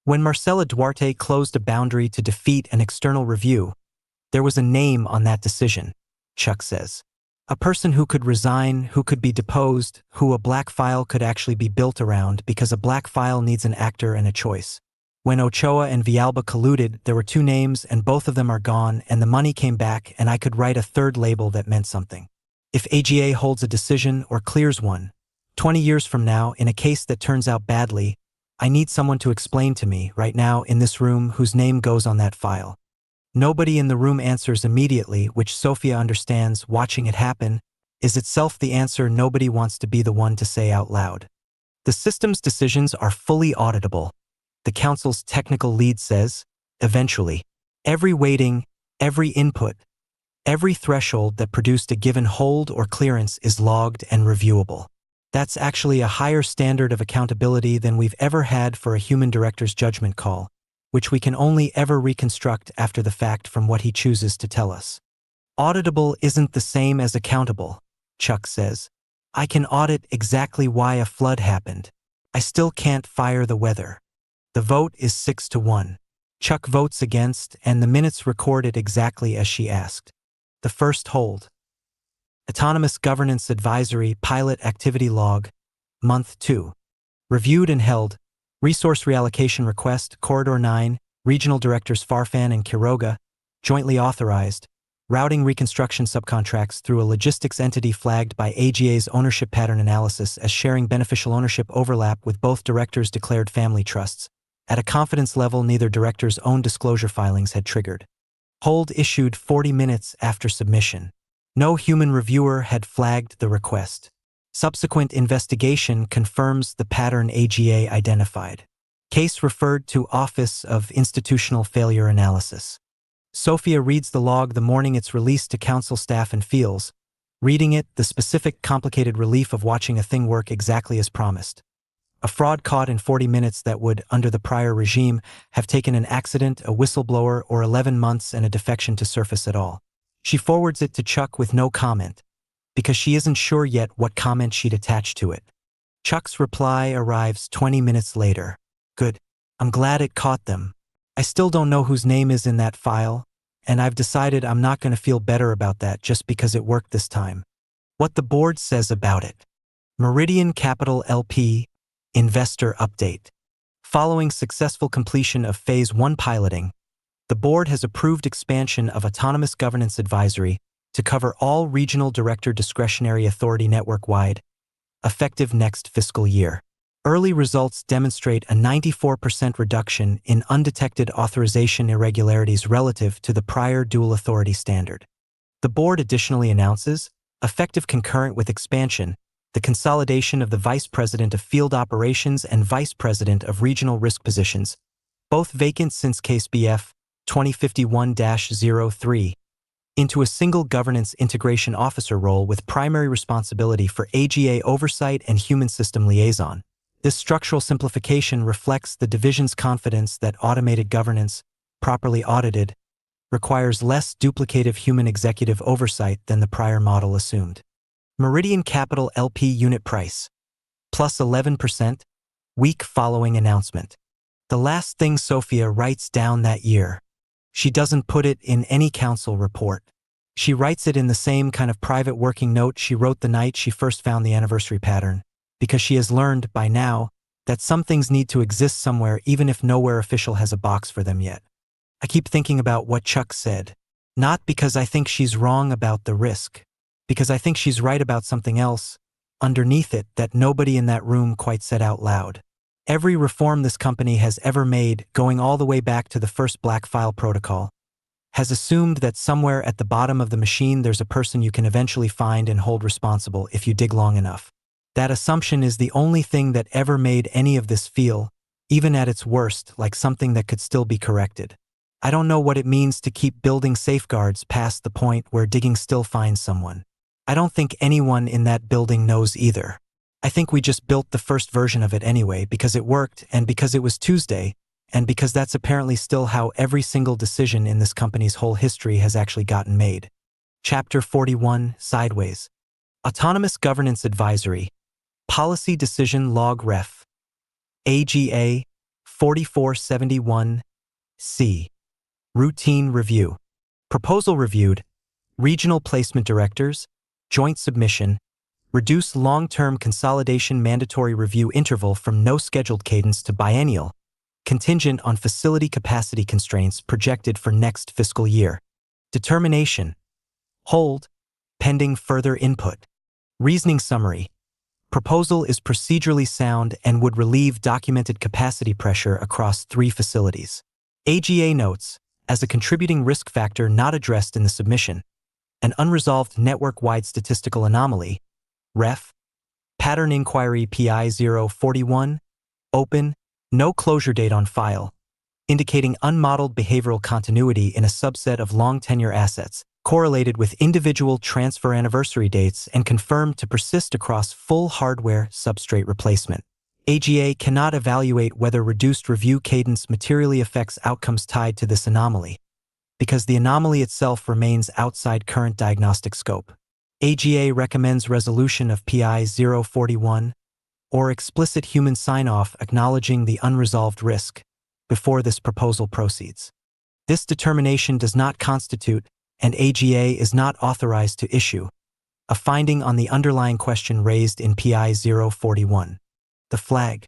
When Marcela Duarte closed a boundary to defeat an external review, there was a name on that decision, Chuck says. A person who could resign, who could be deposed, who a black file could actually be built around because a black file needs an actor and a choice. When Ochoa and Villalba colluded, there were two names and both of them are gone and the money came back and I could write a third label that meant something. If AGA holds a decision or clears one, 20 years from now, in a case that turns out badly, I need someone to explain to me, right now, in this room, whose name goes on that file. Nobody in the room answers immediately, which Sophia understands, watching it happen, is itself the answer nobody wants to be the one to say out loud. The system's decisions are fully auditable, the Council's technical lead says, eventually. Every weighting, every input, every threshold that produced a given hold or clearance is logged and reviewable. That's actually a higher standard of accountability than we've ever had for a human director's judgment call, which we can only ever reconstruct after the fact from what he chooses to tell us. Auditable isn't the same as accountable, Chuck says. I can audit exactly why a flood happened. I still can't fire the weather. The vote is 6-1. Chuck votes against, and the minutes record it exactly as she asked. The first hold. Autonomous Governance Advisory Pilot Activity Log, Month 2. Reviewed and held. Resource Reallocation Request, Corridor 9, Regional Directors Farfan and Quiroga, jointly authorized. Routing reconstruction subcontracts through a logistics entity flagged by AGA's ownership pattern analysis as sharing beneficial ownership overlap with both directors' declared family trusts. At a confidence level neither director's own disclosure filings had triggered. Hold issued 40 minutes after submission. No human reviewer had flagged the request. Subsequent investigation confirms the pattern AGA identified. Case referred to Office of Institutional Failure Analysis. Sophia reads the log the morning it's released to council staff and feels, reading it, the specific complicated relief of watching a thing work exactly as promised. A fraud caught in 40 minutes that would, under the prior regime, have taken an accident, a whistleblower, or 11 months and a defection to surface at all. She forwards it to Chuck with no comment, because she isn't sure yet what comment she'd attach to it. Chuck's reply arrives 20 minutes later. Good. I'm glad it caught them. I still don't know whose name is in that file, and I've decided I'm not going to feel better about that just because it worked this time. What the board says about it. Meridian Capital LP, Investor Update. Following successful completion of Phase 1 piloting, the board has approved expansion of Autonomous Governance Advisory to cover all regional director discretionary authority network-wide, effective next fiscal year. Early results demonstrate a 94% reduction in undetected authorization irregularities relative to the prior dual authority standard. The board additionally announces, effective concurrent with expansion, the consolidation of the Vice President of Field Operations and Vice President of Regional Risk positions, both vacant since Case BF 2051-03, into a single Governance Integration Officer role with primary responsibility for AGA oversight and human system liaison. This structural simplification reflects the division's confidence that automated governance, properly audited, requires less duplicative human executive oversight than the prior model assumed. Meridian Capital LP unit price, plus 11%, week following announcement. The last thing Sophia writes down that year. She doesn't put it in any council report. She writes it in the same kind of private working note she wrote the night she first found the anniversary pattern, because she has learned, by now, that some things need to exist somewhere even if nowhere official has a box for them yet. I keep thinking about what Chuck said, not because I think she's wrong about the risk, because I think she's right about something else, underneath it, that nobody in that room quite said out loud. Every reform this company has ever made, going all the way back to the first Black File protocol, has assumed that somewhere at the bottom of the machine there's a person you can eventually find and hold responsible if you dig long enough. That assumption is the only thing that ever made any of this feel, even at its worst, like something that could still be corrected. I don't know what it means to keep building safeguards past the point where digging still finds someone. I don't think anyone in that building knows either. I think we just built the first version of it anyway because it worked and because it was Tuesday, and because that's apparently still how every single decision in this company's whole history has actually gotten made. Chapter 41, Sideways. Autonomous Governance Advisory. Policy Decision Log Ref. AGA 4471-C. Routine Review. Proposal reviewed. Regional Placement Directors. Joint Submission. Reduce long-term consolidation mandatory review interval from no scheduled cadence to biennial, contingent on facility capacity constraints projected for next fiscal year. Determination. Hold, pending further input. Reasoning summary. Proposal is procedurally sound and would relieve documented capacity pressure across 3 facilities. AGA notes, as a contributing risk factor not addressed in the submission, an unresolved network-wide statistical anomaly, Ref. Pattern Inquiry PI 041, open, no closure date on file, indicating unmodeled behavioral continuity in a subset of long tenure assets, correlated with individual transfer anniversary dates and confirmed to persist across full hardware substrate replacement. AGA cannot evaluate whether reduced review cadence materially affects outcomes tied to this anomaly, because the anomaly itself remains outside current diagnostic scope. AGA recommends resolution of PI 041, or explicit human sign-off acknowledging the unresolved risk, before this proposal proceeds. This determination does not constitute, and AGA is not authorized to issue, a finding on the underlying question raised in PI 041. The flag.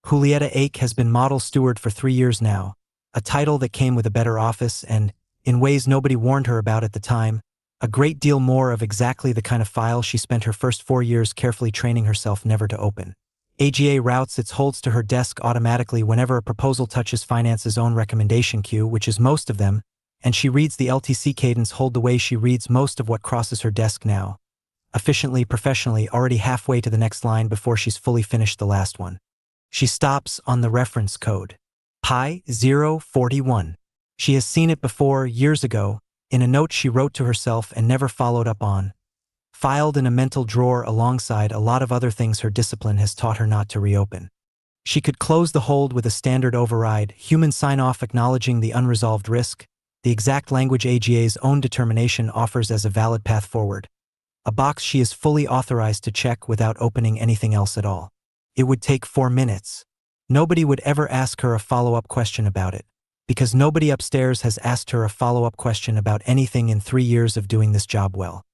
Julieta Ake has been model steward for 3 years now, a title that came with a better office and, in ways nobody warned her about at the time, a great deal more of exactly the kind of file she spent her first 4 years carefully training herself never to open. AGA routes its holds to her desk automatically whenever a proposal touches Finance's own recommendation queue, which is most of them, and she reads the LTC cadence hold the way she reads most of what crosses her desk now, efficiently, professionally, already halfway to the next line before she's fully finished the last one. She stops on the reference code. PI 041. She has seen it before, years ago, in a note she wrote to herself and never followed up on, filed in a mental drawer alongside a lot of other things her discipline has taught her not to reopen. She could close the hold with a standard override, human sign-off acknowledging the unresolved risk, the exact language AGA's own determination offers as a valid path forward, a box she is fully authorized to check without opening anything else at all. It would take 4 minutes. Nobody would ever ask her a follow-up question about it, because nobody upstairs has asked her a follow-up question about anything in 3 years of doing this job well.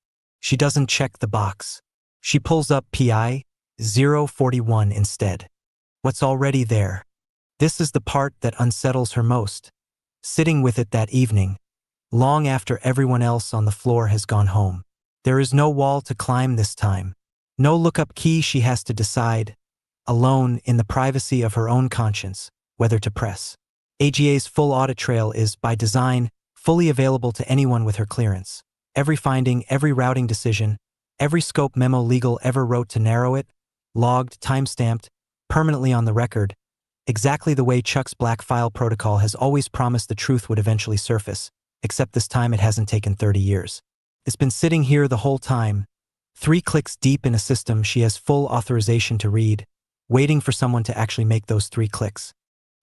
She doesn't check the box. She pulls up PI 041 instead. What's already there? This is the part that unsettles her most. Sitting with it that evening, long after everyone else on the floor has gone home. There is no wall to climb this time. No lookup key she has to decide. alone in the privacy of her own conscience, whether to press. AGA's full audit trail is, by design, fully available to anyone with her clearance. Every finding, every routing decision, every scope memo legal ever wrote to narrow it, logged, timestamped, permanently on the record, exactly the way Chuck's black file protocol has always promised the truth would eventually surface, except this time it hasn't taken 30 years. It's been sitting here the whole time, 3 clicks deep in a system she has full authorization to read, waiting for someone to actually make those 3 clicks.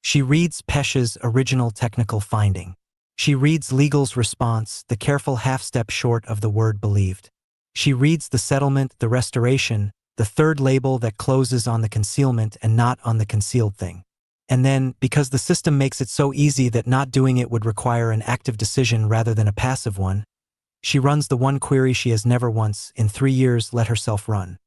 She reads Pesha's original technical finding. She reads legal's response, the careful half-step short of the word believed. She reads the settlement, the restoration, the third label that closes on the concealment and not on the concealed thing. And then, because the system makes it so easy that not doing it would require an active decision rather than a passive one, she runs the one query she has never once, in 3 years, let herself run.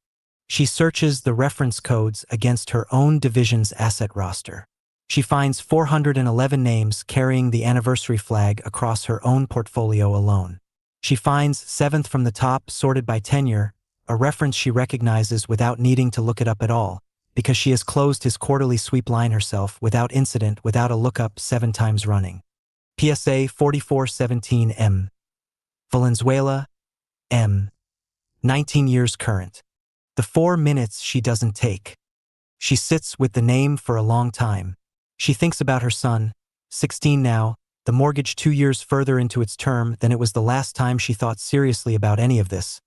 She searches the reference codes against her own division's asset roster. She finds 411 names carrying the anniversary flag across her own portfolio alone. She finds, 7th from the top, sorted by tenure, a reference she recognizes without needing to look it up at all, because she has closed his quarterly sweep line herself without incident, without a lookup 7 times running. PSA 4417M. Valenzuela, M. 19 years current. The 4 minutes she doesn't take. She sits with the name for a long time. She thinks about her son, 16 now, the mortgage 2 years further into its term than it was the last time she thought seriously about any of this.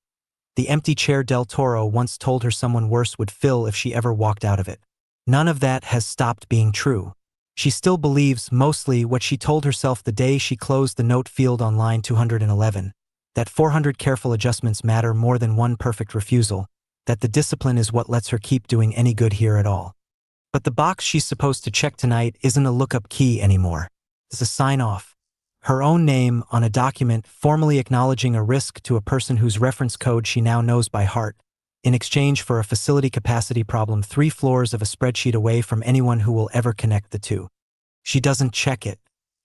The empty chair Del Toro once told her someone worse would fill if she ever walked out of it. None of that has stopped being true. She still believes, mostly, what she told herself the day she closed the note field on line 211, that 400 careful adjustments matter more than one perfect refusal, that the discipline is what lets her keep doing any good here at all. But the box she's supposed to check tonight isn't a lookup key anymore. It's a sign-off. Her own name on a document formally acknowledging a risk to a person whose reference code she now knows by heart, in exchange for a facility capacity problem 3 floors of a spreadsheet away from anyone who will ever connect the two. She doesn't check it.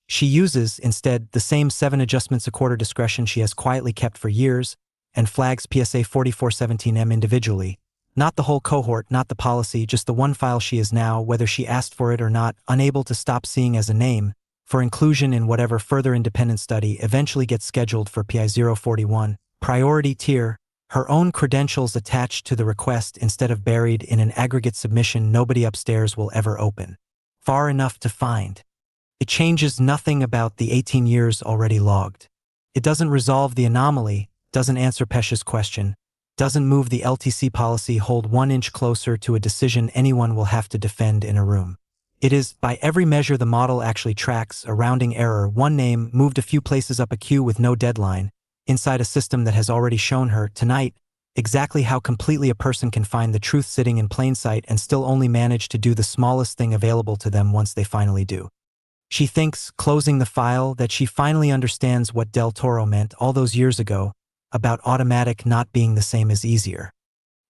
She uses, instead, the same 7 adjustments a quarter discretion she has quietly kept for years, and flags PSA 4417M individually. Not the whole cohort, not the policy, just the one file she is now, whether she asked for it or not, unable to stop seeing as a name, for inclusion in whatever further independent study eventually gets scheduled for PI 041, priority tier, her own credentials attached to the request instead of buried in an aggregate submission nobody upstairs will ever open. Far enough to find. It changes nothing about the 18 years already logged. It doesn't resolve the anomaly, doesn't answer Pesha's question, doesn't move the LTC policy hold 1 inch closer to a decision anyone will have to defend in a room. It is, by every measure the model actually tracks, a rounding error, one name moved a few places up a queue with no deadline, inside a system that has already shown her, tonight, exactly how completely a person can find the truth sitting in plain sight and still only manage to do the smallest thing available to them once they finally do. She thinks, closing the file, that she finally understands what Del Toro meant all those years ago about automatic not being the same as easier.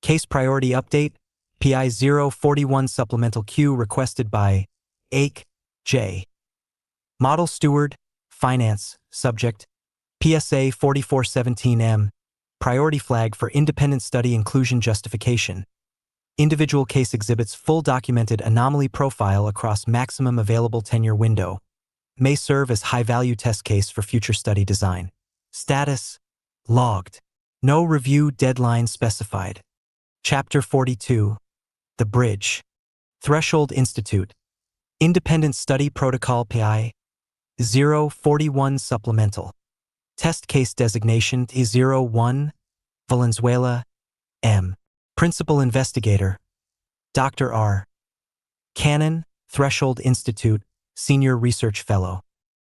Case priority update, PI 041 supplemental Q requested by Ake J. Model Steward, Finance, Subject, PSA 4417M, Priority Flag for Independent Study Inclusion Justification. Individual case exhibits full documented anomaly profile across maximum available tenure window. May serve as high-value test case for future study design. Status: logged. No review deadline specified. Chapter 42. The Bridge. Threshold Institute. Independent Study Protocol PI 041 Supplemental. Test Case Designation T01, Valenzuela, M. Principal Investigator, Dr. R. Cannon, Threshold Institute, Senior Research Fellow.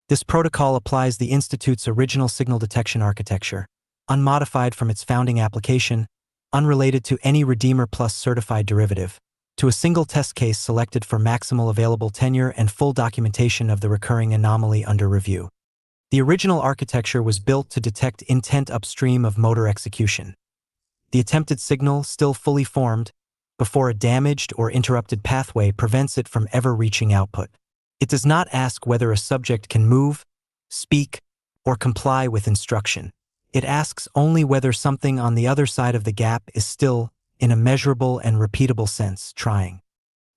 This protocol applies the Institute's original signal detection architecture, unmodified from its founding application, unrelated to any Redeemer Plus certified derivative, to a single test case selected for maximal available tenure and full documentation of the recurring anomaly under review. The original architecture was built to detect intent upstream of motor execution. The attempted signal, still fully formed, before a damaged or interrupted pathway prevents it from ever reaching output. It does not ask whether a subject can move, speak, or comply with instruction. It asks only whether something on the other side of the gap is still, in a measurable and repeatable sense, trying.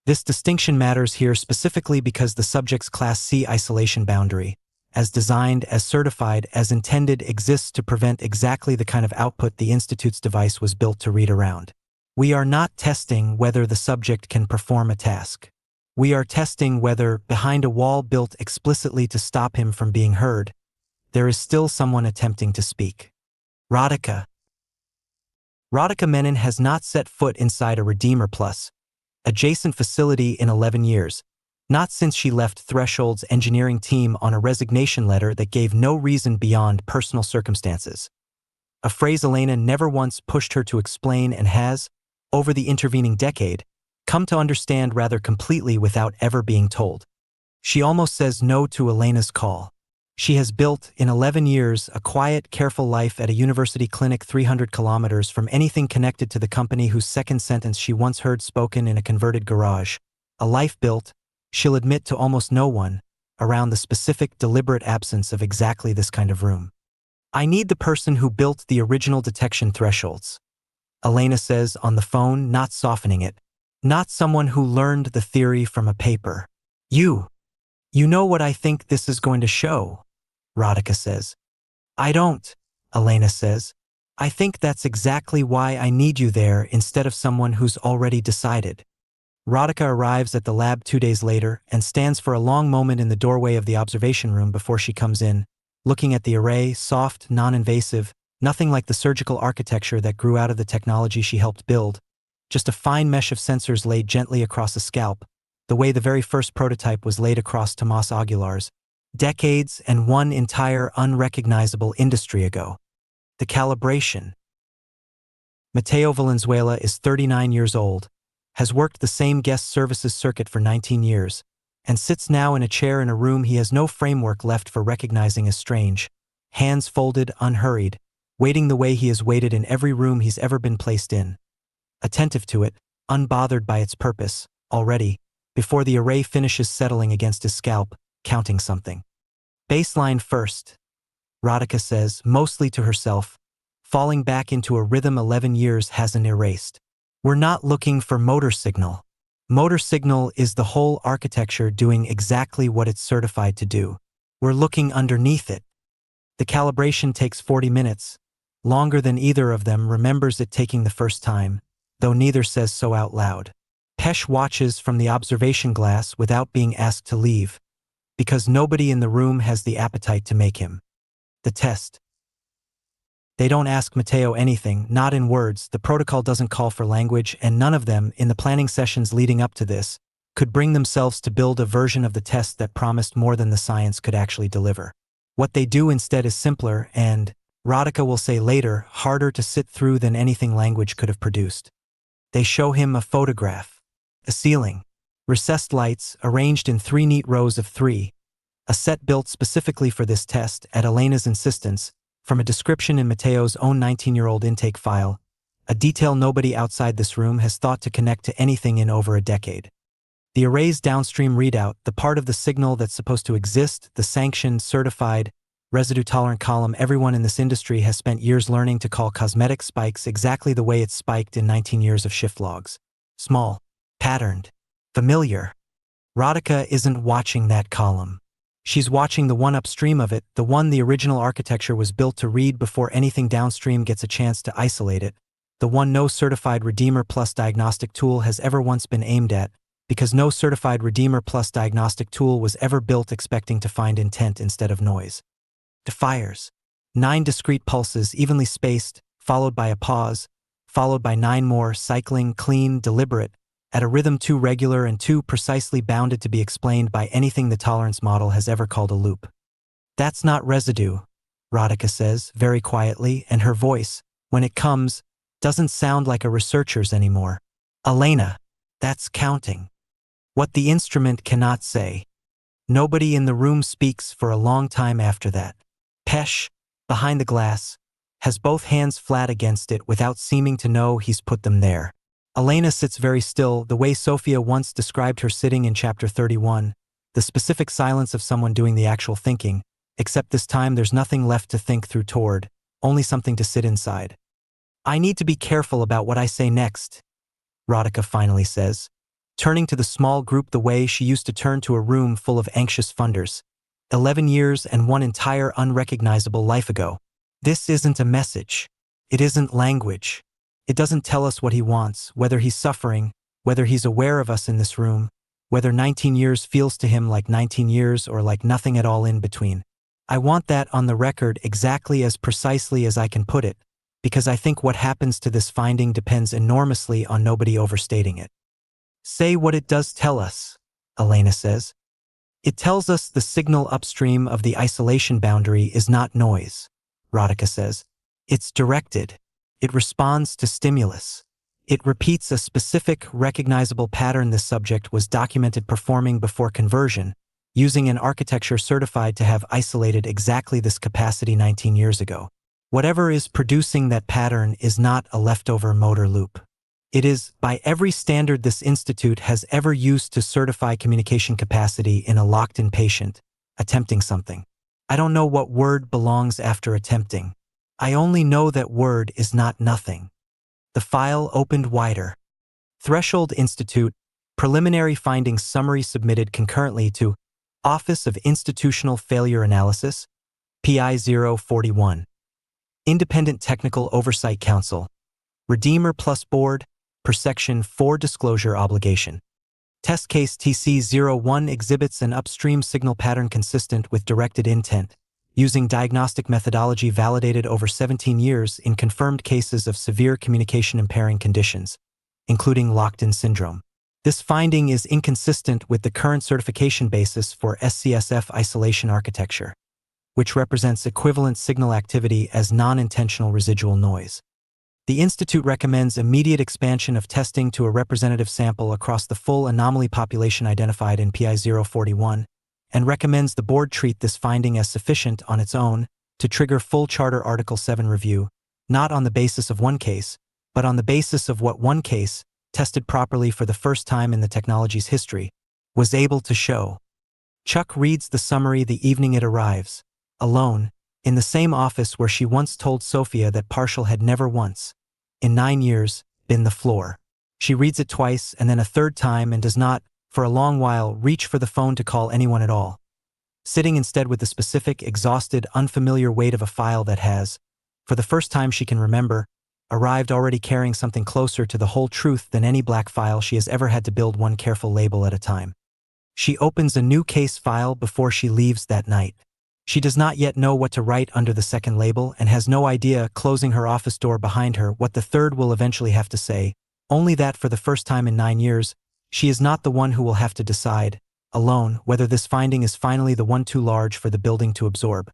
This distinction matters here specifically because the subject's Class C isolation boundary, as designed, as certified, as intended, exists to prevent exactly the kind of output the Institute's device was built to read around. We are not testing whether the subject can perform a task. We are testing whether, behind a wall built explicitly to stop him from being heard, there is still someone attempting to speak. Radhika Menon has not set foot inside a Redeemer Plus adjacent facility in 11 years, not since she left Threshold's engineering team on a resignation letter that gave no reason beyond personal circumstances. A phrase Elena never once pushed her to explain and has, over the intervening decade, come to understand rather completely without ever being told. She almost says no to Elena's call. She has built, in 11 years, a quiet, careful life at a university clinic 300 kilometers from anything connected to the company whose second sentence she once heard spoken in a converted garage. A life built, she'll admit to almost no one, around the specific, deliberate absence of exactly this kind of room. I need the person who built the original detection thresholds, Elena says on the phone, not softening it. Not someone who learned the theory from a paper. You know what I think this is going to show, Radhika says. I don't, Elena says. I think that's exactly why I need you there instead of someone who's already decided. Radhika arrives at the lab 2 days later and stands for a long moment in the doorway of the observation room before she comes in, looking at the array, soft, non-invasive, nothing like the surgical architecture that grew out of the technology she helped build, just a fine mesh of sensors laid gently across a scalp, the way the very first prototype was laid across Tomas Aguilar's, decades and one entire unrecognizable industry ago. The calibration. Mateo Valenzuela is 39 years old, has worked the same guest services circuit for 19 years, and sits now in a chair in a room he has no framework left for recognizing as strange, hands folded, unhurried, waiting the way he has waited in every room he's ever been placed in. Attentive to it, unbothered by its purpose, already, before the array finishes settling against his scalp, counting something. Baseline first, Radhika says, mostly to herself, falling back into a rhythm 11 years hasn't erased. We're not looking for motor signal. Motor signal is the whole architecture doing exactly what it's certified to do. We're looking underneath it. The calibration takes 40 minutes, longer than either of them remembers it taking the first time, though neither says so out loud. Pesh watches from the observation glass without being asked to leave, because nobody in the room has the appetite to make him. The test. They don't ask Mateo anything, not in words, the protocol doesn't call for language, and none of them, in the planning sessions leading up to this, could bring themselves to build a version of the test that promised more than the science could actually deliver. What they do instead is simpler and, Radhika will say later, harder to sit through than anything language could have produced. They show him a photograph, a ceiling, recessed lights arranged in 3 neat rows of 3, a set built specifically for this test at Elena's insistence, from a description in Mateo's own 19-year-old intake file, a detail nobody outside this room has thought to connect to anything in over a decade. The array's downstream readout, the part of the signal that's supposed to exist, the sanctioned, certified, residue-tolerant column everyone in this industry has spent years learning to call cosmetic spikes exactly the way it's spiked in 19 years of shift logs. Small, patterned, familiar. Radhika isn't watching that column. She's watching the one upstream of it, the one the original architecture was built to read before anything downstream gets a chance to isolate it, the one no certified Redeemer Plus diagnostic tool has ever once been aimed at, because no certified Redeemer Plus diagnostic tool was ever built expecting to find intent instead of noise. The fires. 9 discrete pulses evenly spaced, followed by a pause, followed by 9 more, cycling, clean, deliberate, at a rhythm too regular and too precisely bounded to be explained by anything the tolerance model has ever called a loop. That's not residue, Radhika says, very quietly, and her voice, when it comes, doesn't sound like a researcher's anymore. Elena, that's counting. What the instrument cannot say. Nobody in the room speaks for a long time after that. Pesh, behind the glass, has both hands flat against it without seeming to know he's put them there. Elena sits very still, the way Sophia once described her sitting in chapter 31, the specific silence of someone doing the actual thinking, except this time there's nothing left to think through toward, only something to sit inside. I need to be careful about what I say next, Radhika finally says. turning to the small group the way she used to turn to a room full of anxious funders. 11 years and one entire unrecognizable life ago. This isn't a message. It isn't language. It doesn't tell us what he wants, whether he's suffering, whether he's aware of us in this room, whether 19 years feels to him like 19 years or like nothing at all in between. I want that on the record exactly as precisely as I can put it, because I think what happens to this finding depends enormously on nobody overstating it. Say what it does tell us, Elena says. It tells us the signal upstream of the isolation boundary is not noise, Radhika says. It's directed. It responds to stimulus. It repeats a specific, recognizable pattern this subject was documented performing before conversion, using an architecture certified to have isolated exactly this capacity 19 years ago. Whatever is producing that pattern is not a leftover motor loop. It is, by every standard this institute has ever used to certify communication capacity in a locked-in patient, attempting something. I don't know what word belongs after attempting. I only know that word is not nothing. The file opened wider. Threshold Institute, preliminary findings summary submitted concurrently to Office of Institutional Failure Analysis, PI 041. Independent Technical Oversight Council, Redeemer Plus Board, per Section 4 Disclosure Obligation. Test Case TC01 exhibits an upstream signal pattern consistent with directed intent, using diagnostic methodology validated over 17 years in confirmed cases of severe communication impairing conditions, including locked-in syndrome. This finding is inconsistent with the current certification basis for SCSF isolation architecture, which represents equivalent signal activity as non-intentional residual noise. The Institute recommends immediate expansion of testing to a representative sample across the full anomaly population identified in PI 041, and recommends the board treat this finding as sufficient on its own to trigger full Charter Article 7 review, not on the basis of one case, but on the basis of what one case, tested properly for the first time in the technology's history, was able to show. Chuck reads the summary the evening it arrives, alone, in the same office where she once told Sophia that Partial had never once, in 9 years, been the floor. She reads it twice and then a third time and does not, for a long while, reach for the phone to call anyone at all, sitting instead with the specific, exhausted, unfamiliar weight of a file that has, for the first time she can remember, arrived already carrying something closer to the whole truth than any black file she has ever had to build one careful label at a time. She opens a new case file before she leaves that night. She does not yet know what to write under the second label and has no idea, closing her office door behind her, what the third will eventually have to say, only that for the first time in 9 years, she is not the one who will have to decide, alone, whether this finding is finally the one too large for the building to absorb.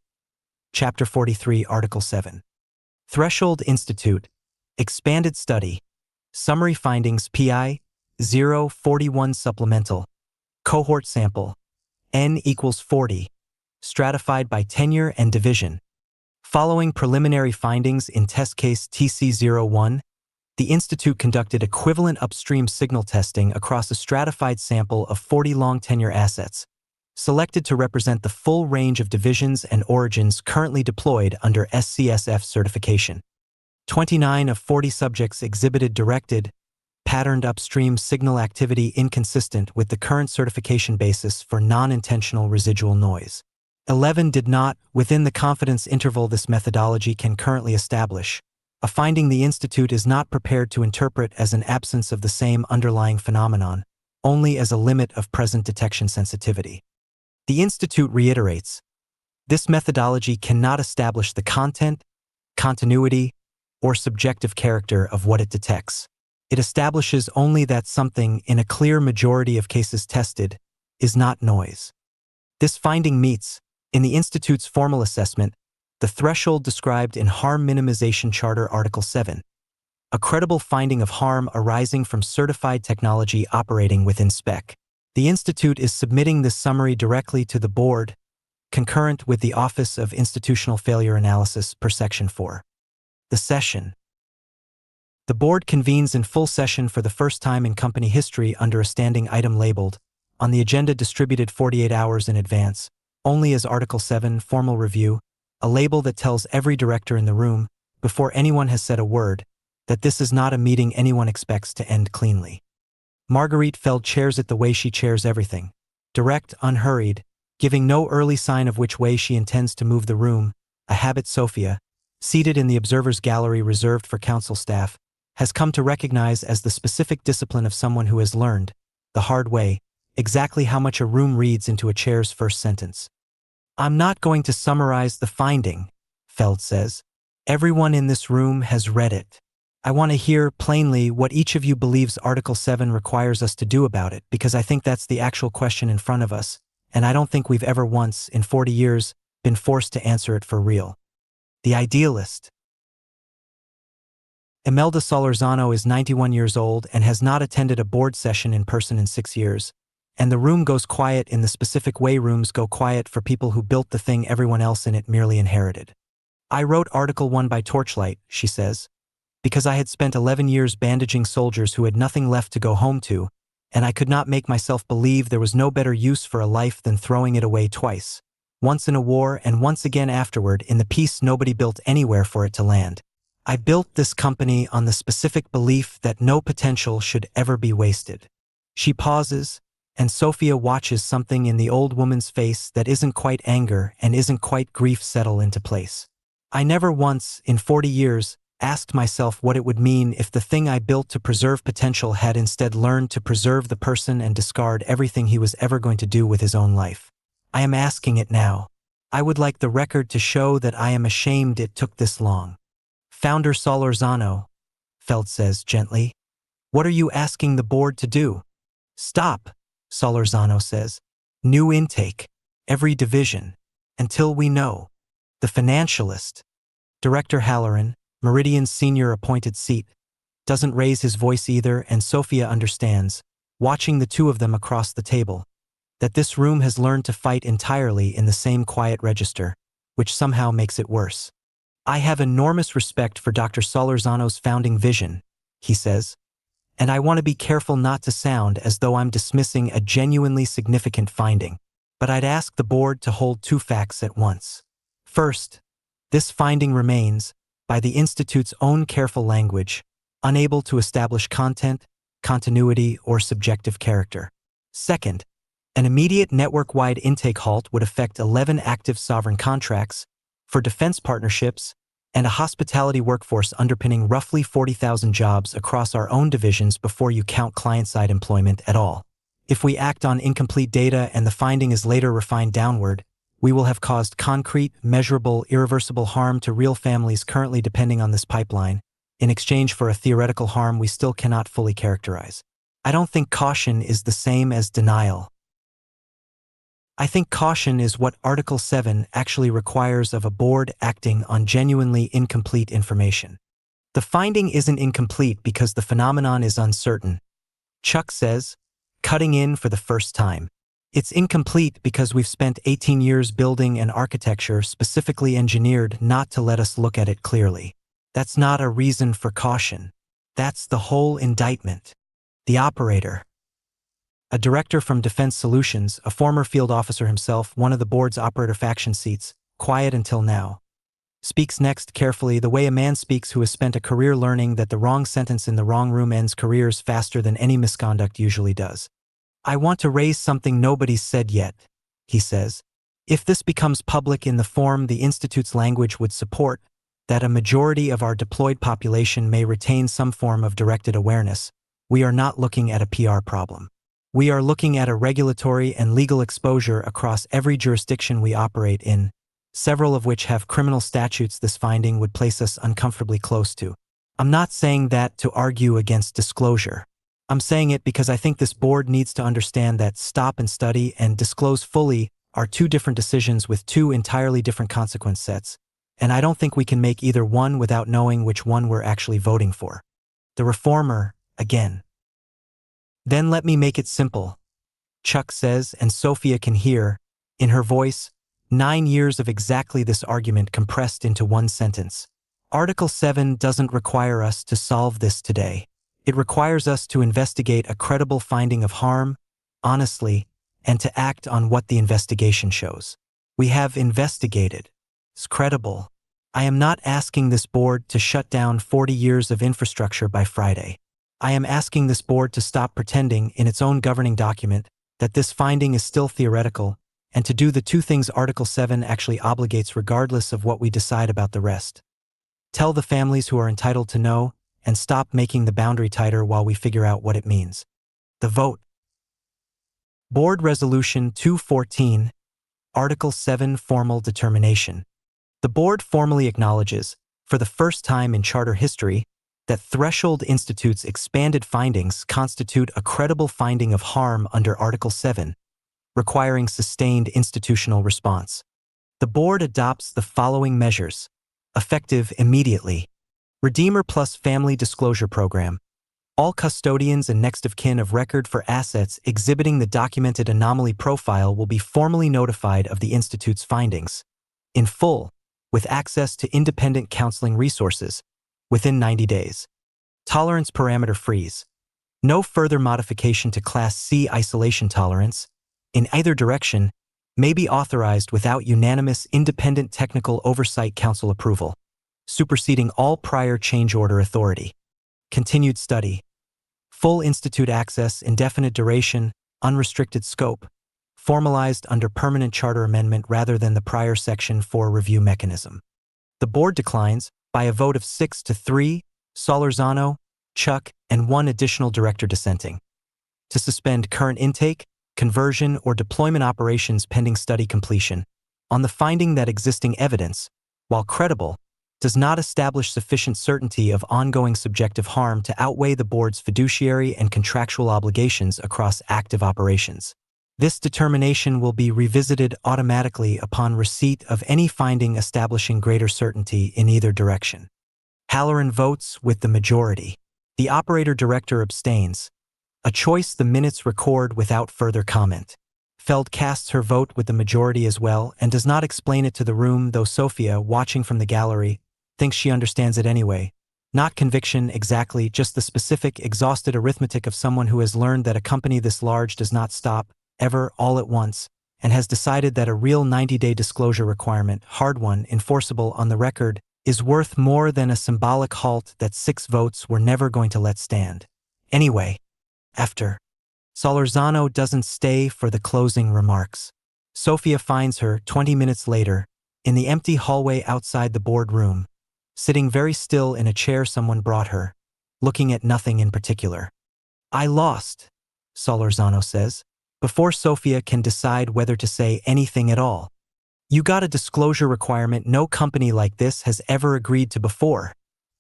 Chapter 43, Article 7. Threshold Institute, Expanded Study, Summary Findings PI 041 Supplemental, Cohort Sample, N equals 40, stratified by tenure and division. Following preliminary findings in test case TC01, the Institute conducted equivalent upstream signal testing across a stratified sample of 40 long tenure assets, selected to represent the full range of divisions and origins currently deployed under SCSF certification. 29 of 40 subjects exhibited directed, patterned upstream signal activity inconsistent with the current certification basis for non-intentional residual noise. 11 did not, within the confidence interval this methodology can currently establish, a finding the Institute is not prepared to interpret as an absence of the same underlying phenomenon, only as a limit of present detection sensitivity. The Institute reiterates, this methodology cannot establish the content, continuity, or subjective character of what it detects. It establishes only that something, in a clear majority of cases tested, is not noise. This finding meets, in the Institute's formal assessment, the threshold described in Harm Minimization Charter Article 7, a credible finding of harm arising from certified technology operating within spec. The Institute is submitting this summary directly to the Board, concurrent with the Office of Institutional Failure Analysis per Section 4. The session. The Board convenes in full session for the first time in company history under a standing item labeled, on the agenda distributed 48 hours in advance, only as Article 7 Formal Review, a label that tells every director in the room, before anyone has said a word, that this is not a meeting anyone expects to end cleanly. Marguerite Feld chairs it the way she chairs everything. Direct, unhurried, giving no early sign of which way she intends to move the room. A habit Sophia, seated in the observer's gallery reserved for council staff, has come to recognize as the specific discipline of someone who has learned, the hard way, exactly how much a room reads into a chair's first sentence. I'm not going to summarize the finding, Feld says. Everyone in this room has read it. I want to hear plainly what each of you believes Article 7 requires us to do about it, because I think that's the actual question in front of us, and I don't think we've ever once, in 40 years, been forced to answer it for real. The idealist. Imelda Solorzano is 91 years old and has not attended a board session in person in 6 years, and the room goes quiet in the specific way rooms go quiet for people who built the thing everyone else in it merely inherited. I wrote Article 1 by torchlight, she says, because I had spent 11 years bandaging soldiers who had nothing left to go home to, and I could not make myself believe there was no better use for a life than throwing it away twice, once in a war and once again afterward in the peace nobody built anywhere for it to land. I built this company on the specific belief that no potential should ever be wasted. She pauses, and Sophia watches something in the old woman's face that isn't quite anger and isn't quite grief settle into place. I never once, in 40 years, asked myself what it would mean if the thing I built to preserve potential had instead learned to preserve the person and discard everything he was ever going to do with his own life. I am asking it now. I would like the record to show that I am ashamed it took this long. Founder Solorzano, Feld says gently, what are you asking the board to do? Stop, Solorzano says. New intake, every division, until we know. The financialist. Director Halloran, Meridian's senior appointed seat, doesn't raise his voice either, and Sophia understands, watching the two of them across the table, that this room has learned to fight entirely in the same quiet register, which somehow makes it worse. I have enormous respect for Dr. Solorzano's founding vision, he says, and I want to be careful not to sound as though I'm dismissing a genuinely significant finding, but I'd ask the board to hold two facts at once. First, this finding remains, by the Institute's own careful language, unable to establish content, continuity, or subjective character. Second, an immediate network-wide intake halt would affect 11 active sovereign contracts for defense partnerships and a hospitality workforce underpinning roughly 40,000 jobs across our own divisions before you count client-side employment at all. If we act on incomplete data and the finding is later refined downward, we will have caused concrete, measurable, irreversible harm to real families currently depending on this pipeline, in exchange for a theoretical harm we still cannot fully characterize. I don't think caution is the same as denial. I think caution is what Article 7 actually requires of a board acting on genuinely incomplete information. The finding isn't incomplete because the phenomenon is uncertain. Chuck says, cutting in for the first time. It's incomplete because we've spent 18 years building an architecture specifically engineered not to let us look at it clearly. That's not a reason for caution. That's the whole indictment. The operator. A director from Defense Solutions, a former field officer himself, one of the board's operator faction seats, quiet until now, speaks next carefully the way a man speaks who has spent a career learning that the wrong sentence in the wrong room ends careers faster than any misconduct usually does. I want to raise something nobody's said yet, he says. If this becomes public in the form the Institute's language would support, that a majority of our deployed population may retain some form of directed awareness, we are not looking at a PR problem. We are looking at a regulatory and legal exposure across every jurisdiction we operate in, several of which have criminal statutes this finding would place us uncomfortably close to. I'm not saying that to argue against disclosure. I'm saying it because I think this board needs to understand that stop and study and disclose fully are two different decisions with two entirely different consequence sets, and I don't think we can make either one without knowing which one we're actually voting for. The reformer, again. Then let me make it simple, Chuck says, and Sophia can hear, in her voice, 9 years of exactly this argument compressed into one sentence. Article 7 doesn't require us to solve this today. It requires us to investigate a credible finding of harm, honestly, and to act on what the investigation shows. We have investigated. It's credible. I am not asking this board to shut down 40 years of infrastructure by Friday. I am asking this board to stop pretending in its own governing document that this finding is still theoretical, and to do the two things Article 7 actually obligates regardless of what we decide about the rest. Tell the families who are entitled to know, and stop making the boundary tighter while we figure out what it means. The vote. Board Resolution 214, Article 7 Formal Determination. The board formally acknowledges, for the first time in charter history, that Threshold Institute's expanded findings constitute a credible finding of harm under Article 7, requiring sustained institutional response. The board adopts the following measures, effective immediately. Redeemer Plus Family Disclosure Program. All custodians and next of kin of record for assets exhibiting the documented anomaly profile will be formally notified of the Institute's findings, in full, with access to independent counseling resources, within 90 days. Tolerance parameter freeze. No further modification to Class C isolation tolerance, in either direction, may be authorized without unanimous independent technical oversight council approval, superseding all prior change order authority. Continued study. Full institute access, indefinite duration, unrestricted scope, formalized under permanent charter amendment rather than the prior Section 4 review mechanism. The board declines, by a vote of 6-3, Solorzano, Chuck, and one additional director dissenting, to suspend current intake, conversion, or deployment operations pending study completion, on the finding that existing evidence, while credible, does not establish sufficient certainty of ongoing subjective harm to outweigh the board's fiduciary and contractual obligations across active operations. This determination will be revisited automatically upon receipt of any finding establishing greater certainty in either direction. Halloran votes with the majority. The operator director abstains, a choice the minutes record without further comment. Feld casts her vote with the majority as well and does not explain it to the room, though Sophia, watching from the gallery, thinks she understands it anyway. Not conviction exactly, just the specific, exhausted arithmetic of someone who has learned that a company this large does not stop, ever, all at once, and has decided that a real 90-day disclosure requirement, hard one, enforceable on the record, is worth more than a symbolic halt that 6 votes were never going to let stand. Anyway, after. Solorzano doesn't stay for the closing remarks. Sophia finds her, 20 minutes later, in the empty hallway outside the boardroom, sitting very still in a chair someone brought her, looking at nothing in particular. I lost, Solorzano says, before Sophia can decide whether to say anything at all. You got a disclosure requirement no company like this has ever agreed to before,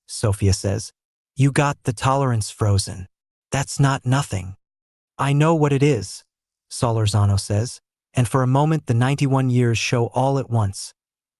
Sophia says. You got the tolerance frozen. That's not nothing. I know what it is, Solorzano says, and for a moment the 91 years show all at once,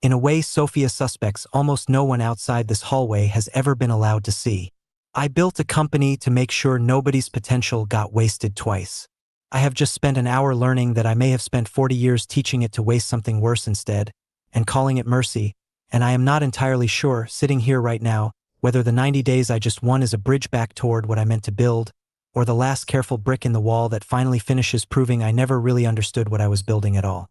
in a way Sophia suspects almost no one outside this hallway has ever been allowed to see. I built a company to make sure nobody's potential got wasted twice. I have just spent an hour learning that I may have spent 40 years teaching it to waste something worse instead, and calling it mercy, and I am not entirely sure, sitting here right now, whether the 90 days I just won is a bridge back toward what I meant to build, or the last careful brick in the wall that finally finishes proving I never really understood what I was building at all.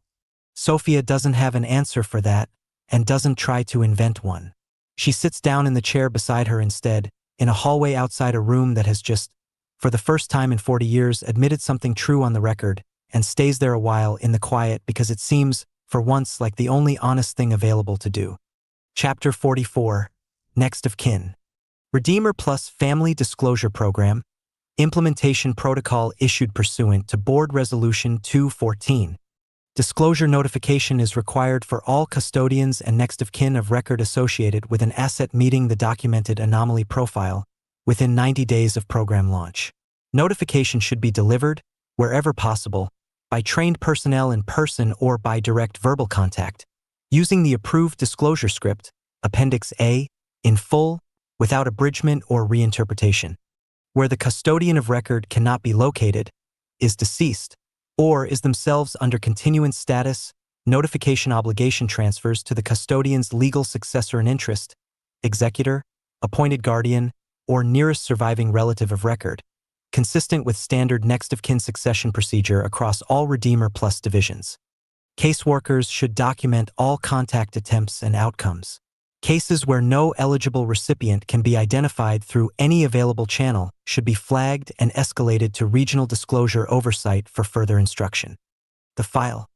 Sophia doesn't have an answer for that, and doesn't try to invent one. She sits down in the chair beside her instead, in a hallway outside a room that has just, for the first time in 40 years, admitted something true on the record, and stays there a while in the quiet because it seems, for once, like the only honest thing available to do. Chapter 44, Next of Kin. Redeemer Plus Family Disclosure Program, Implementation Protocol issued pursuant to Board Resolution 214. Disclosure notification is required for all custodians and next of kin of record associated with an asset meeting the documented anomaly profile within 90 days of program launch. Notification should be delivered, wherever possible, by trained personnel in person or by direct verbal contact, using the approved disclosure script, Appendix A, in full, without abridgment or reinterpretation. Where the custodian of record cannot be located, is deceased, or is themselves under continuance status, notification obligation transfers to the custodian's legal successor in interest, executor, appointed guardian, or nearest surviving relative of record, consistent with standard next-of-kin succession procedure across all Redeemer Plus divisions. Caseworkers should document all contact attempts and outcomes. Cases where no eligible recipient can be identified through any available channel should be flagged and escalated to Regional Disclosure Oversight for further instruction. The file.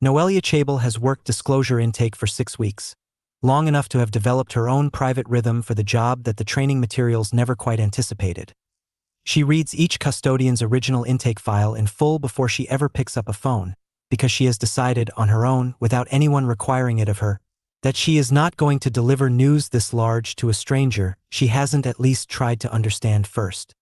Noelia Chable has worked disclosure intake for 6 weeks, long enough to have developed her own private rhythm for the job that the training materials never quite anticipated. She reads each custodian's original intake file in full before she ever picks up a phone, because she has decided on her own, without anyone requiring it of her, that she is not going to deliver news this large to a stranger she hasn't at least tried to understand first.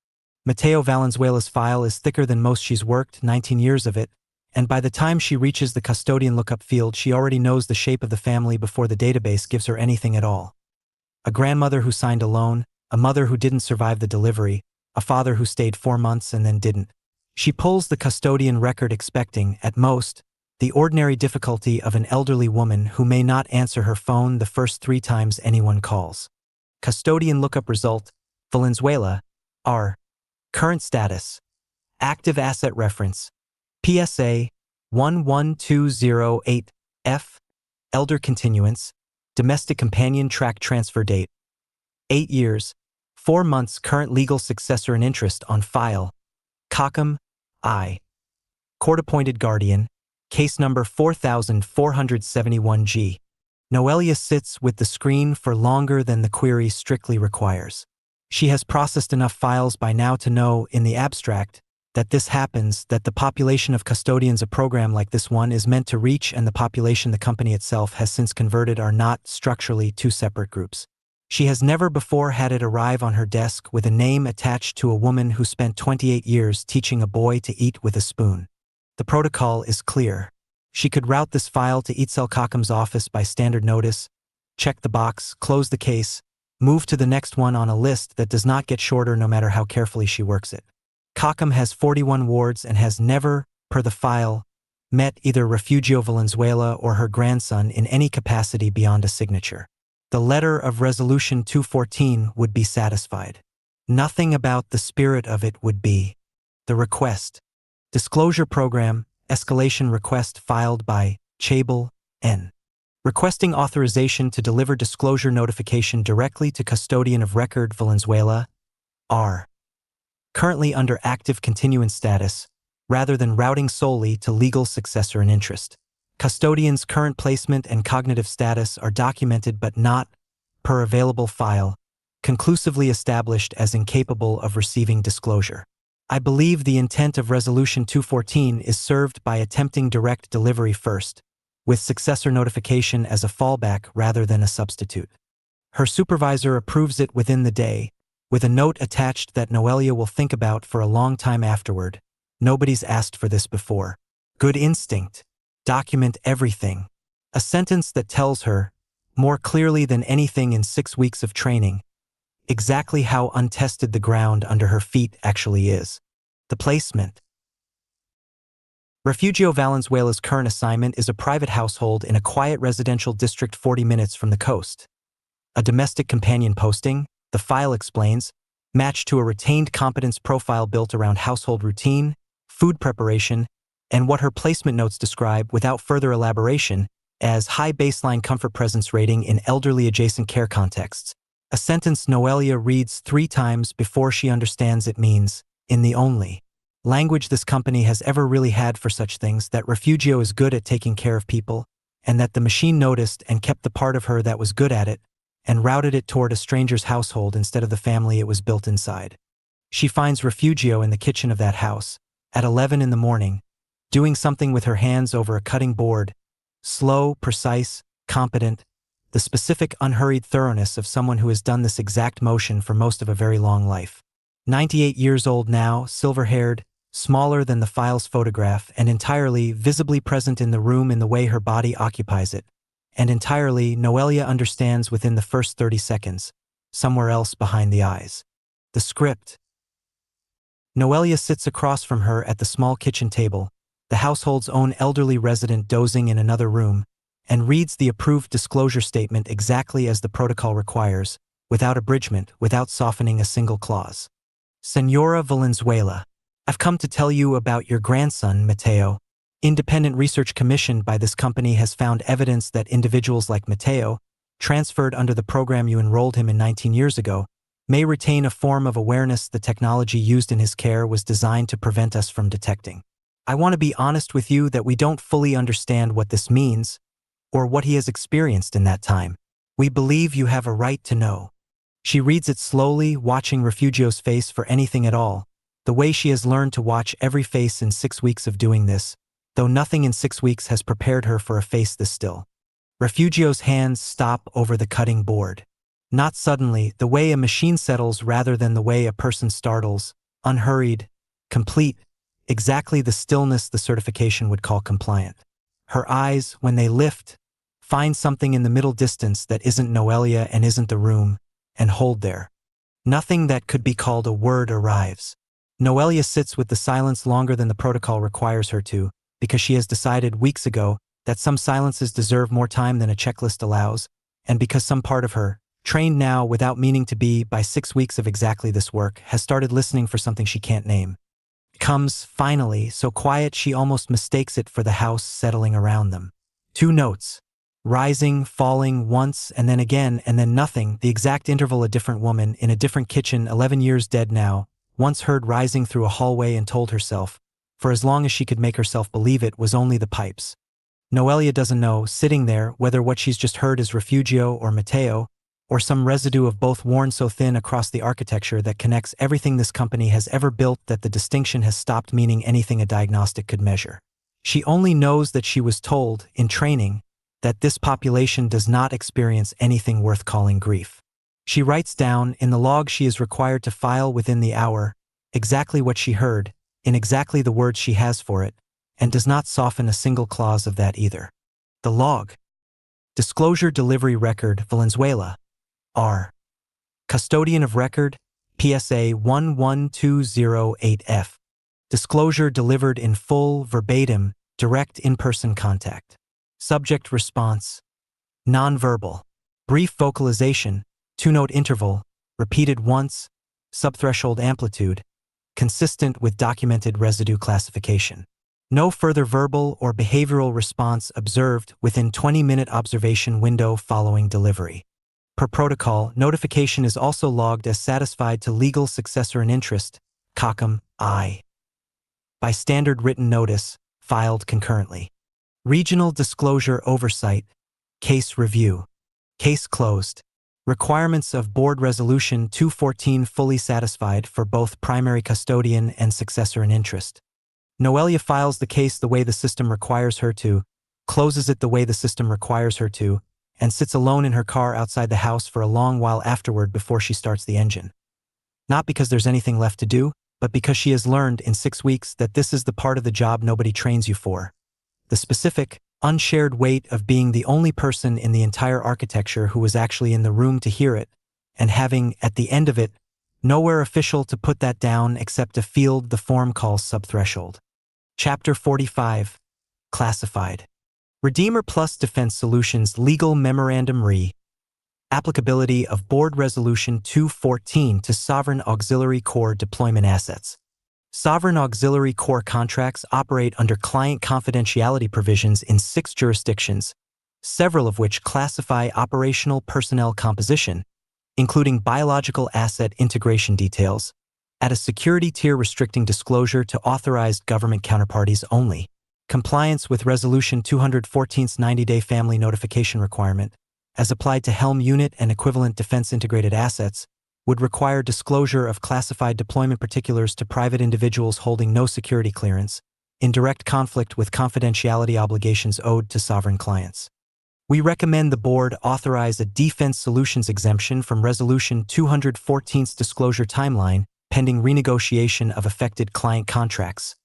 Mateo Valenzuela's file is thicker than most she's worked, 19 years of it, and by the time she reaches the custodian lookup field, she already knows the shape of the family before the database gives her anything at all. A grandmother who signed a loan, a mother who didn't survive the delivery, a father who stayed 4 months and then didn't. She pulls the custodian record expecting, at most, the ordinary difficulty of an elderly woman who may not answer her phone the first 3 times anyone calls. Custodian lookup result, Valenzuela, R. Current status, active asset reference, PSA 11208F, elder continuance, domestic companion track transfer date, 8 years, 4 months current legal successor in interest on file, Cockham, I. Court-appointed guardian, case number 4471G. Noelia sits with the screen for longer than the query strictly requires. She has processed enough files by now to know, in the abstract, that this happens, that the population of custodians a program like this one is meant to reach and the population the company itself has since converted are not, structurally, 2 separate groups. She has never before had it arrive on her desk with a name attached to a woman who spent 28 years teaching a boy to eat with a spoon. The protocol is clear. She could route this file to Itzel Cockham's office by standard notice, check the box, close the case, move to the next one on a list that does not get shorter no matter how carefully she works it. Cockham has 41 wards and has never, per the file, met either Refugio Valenzuela or her grandson in any capacity beyond a signature. The letter of Resolution 214 would be satisfied. Nothing about the spirit of it would be. The request. Disclosure Program, escalation request filed by Chable, N. Requesting authorization to deliver disclosure notification directly to custodian of record Valenzuela, R. Currently under active continuance status, rather than routing solely to legal successor in interest. Custodian's current placement and cognitive status are documented but not, per available file, conclusively established as incapable of receiving disclosure. I believe the intent of Resolution 214 is served by attempting direct delivery first, with successor notification as a fallback rather than a substitute. Her supervisor approves it within the day, with a note attached that Noelia will think about for a long time afterward. Nobody's asked for this before. Good instinct. Document everything. A sentence that tells her, more clearly than anything in 6 weeks of training, exactly how untested the ground under her feet actually is. The placement. Refugio Valenzuela's current assignment is a private household in a quiet residential district 40 minutes from the coast. A domestic companion posting, the file explains, matched to a retained competence profile built around household routine, food preparation, and what her placement notes describe without further elaboration as high baseline comfort presence rating in elderly adjacent care contexts. A sentence Noelia reads 3 times before she understands it means, in the only language this company has ever really had for such things, that Refugio is good at taking care of people, and that the machine noticed and kept the part of her that was good at it, and routed it toward a stranger's household instead of the family it was built inside. She finds Refugio in the kitchen of that house, at 11 in the morning, doing something with her hands over a cutting board, slow, precise, competent, the specific unhurried thoroughness of someone who has done this exact motion for most of a very long life. 98 years old now, silver-haired, smaller than the file's photograph, and entirely visibly present in the room in the way her body occupies it. And entirely, Noelia understands within the first 30 seconds, somewhere else behind the eyes. The script. Noelia sits across from her at the small kitchen table, the household's own elderly resident dozing in another room, and reads the approved disclosure statement exactly as the protocol requires, without abridgment, without softening a single clause. Senora Valenzuela, I've come to tell you about your grandson, Mateo. Independent research commissioned by this company has found evidence that individuals like Mateo, transferred under the program you enrolled him in 19 years ago, may retain a form of awareness the technology used in his care was designed to prevent us from detecting. I want to be honest with you that we don't fully understand what this means or what he has experienced in that time. We believe you have a right to know. She reads it slowly, watching Refugio's face for anything at all, the way she has learned to watch every face in 6 weeks of doing this, though nothing in 6 weeks has prepared her for a face this still. Refugio's hands stop over the cutting board. Not suddenly, the way a machine settles rather than the way a person startles, unhurried, complete, exactly the stillness the certification would call compliant. Her eyes, when they lift, find something in the middle distance that isn't Noelia and isn't the room, and hold there. Nothing that could be called a word arrives. Noelia sits with the silence longer than the protocol requires her to, because she has decided weeks ago that some silences deserve more time than a checklist allows, and because some part of her, trained now without meaning to be by 6 weeks of exactly this work, has started listening for something she can't name. Comes, finally, so quiet she almost mistakes it for the house settling around them. 2 notes. Rising, falling, once, and then again, and then nothing, the exact interval a different woman, in a different kitchen, 11 years dead now, once heard rising through a hallway and told herself, for as long as she could make herself believe it was only the pipes. Noelia doesn't know, sitting there, whether what she's just heard is Refugio or Matteo, or some residue of both worn so thin across the architecture that connects everything this company has ever built that the distinction has stopped meaning anything a diagnostic could measure. She only knows that she was told, in training, that this population does not experience anything worth calling grief. She writes down, in the log she is required to file within the hour, exactly what she heard, in exactly the words she has for it, and does not soften a single clause of that either. The log. Disclosure Delivery Record, Valenzuela. R. Custodian of Record, PSA 11208F. Disclosure delivered in full, verbatim, direct in-person contact. Subject response. Nonverbal. Brief vocalization, 2-note interval, repeated once, subthreshold amplitude, consistent with documented residue classification. No further verbal or behavioral response observed within 20-minute observation window following delivery. Per protocol, notification is also logged as satisfied to legal successor in interest, COCM, I. By standard written notice, filed concurrently. Regional Disclosure Oversight, Case Review. Case closed. Requirements of Board Resolution 214 fully satisfied for both primary custodian and successor in interest. Noelia files the case the way the system requires her to, closes it the way the system requires her to, and sits alone in her car outside the house for a long while afterward before she starts the engine. Not because there's anything left to do, but because she has learned in 6 weeks that this is the part of the job nobody trains you for. The specific, unshared weight of being the only person in the entire architecture who was actually in the room to hear it, and having, at the end of it, nowhere official to put that down except a field the form calls subthreshold. Chapter 45. Classified. Redeemer Plus Defense Solutions Legal Memorandum Re. Applicability of Board Resolution 214 to Sovereign Auxiliary Corps Deployment Assets. Sovereign Auxiliary Corps contracts operate under client confidentiality provisions in 6 jurisdictions, several of which classify operational personnel composition, including biological asset integration details, at a security tier restricting disclosure to authorized government counterparties only. Compliance with Resolution 214's 90-day family notification requirement, as applied to Helm Unit and equivalent defense integrated assets, would require disclosure of classified deployment particulars to private individuals holding no security clearance, in direct conflict with confidentiality obligations owed to sovereign clients. We recommend the Board authorize a Defense Solutions exemption from Resolution 214's disclosure timeline pending renegotiation of affected client contracts,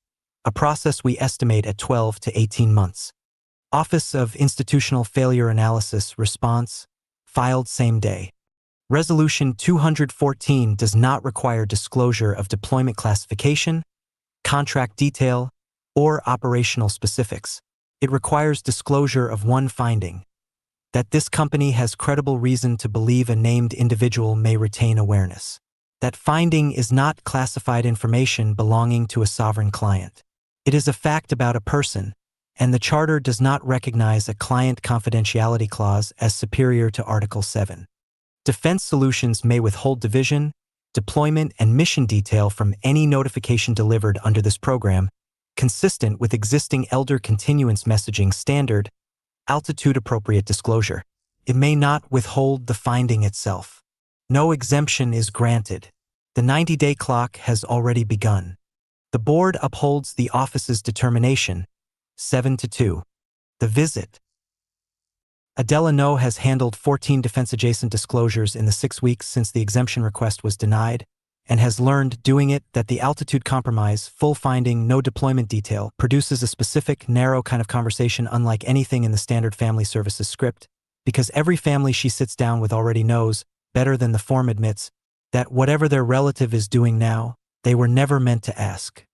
a process we estimate at 12 to 18 months. Office of Institutional Failure Analysis Response, filed same day. Resolution 214 does not require disclosure of deployment classification, contract detail, or operational specifics. It requires disclosure of one finding: that this company has credible reason to believe a named individual may retain awareness. That finding is not classified information belonging to a sovereign client. It is a fact about a person, and the Charter does not recognize a client confidentiality clause as superior to Article 7. Defense Solutions may withhold division, deployment, and mission detail from any notification delivered under this program, consistent with existing Elder Continuance Messaging Standard, altitude-appropriate disclosure. It may not withhold the finding itself. No exemption is granted. The 90-day clock has already begun. The board upholds the office's determination, 7-2. The visit. Adela No has handled 14 defense-adjacent disclosures in the 6 weeks since the exemption request was denied, and has learned doing it that the altitude compromise, full finding, no deployment detail, produces a specific, narrow kind of conversation unlike anything in the standard family services script, because every family she sits down with already knows, better than the form admits, that whatever their relative is doing now, they were never meant to ask.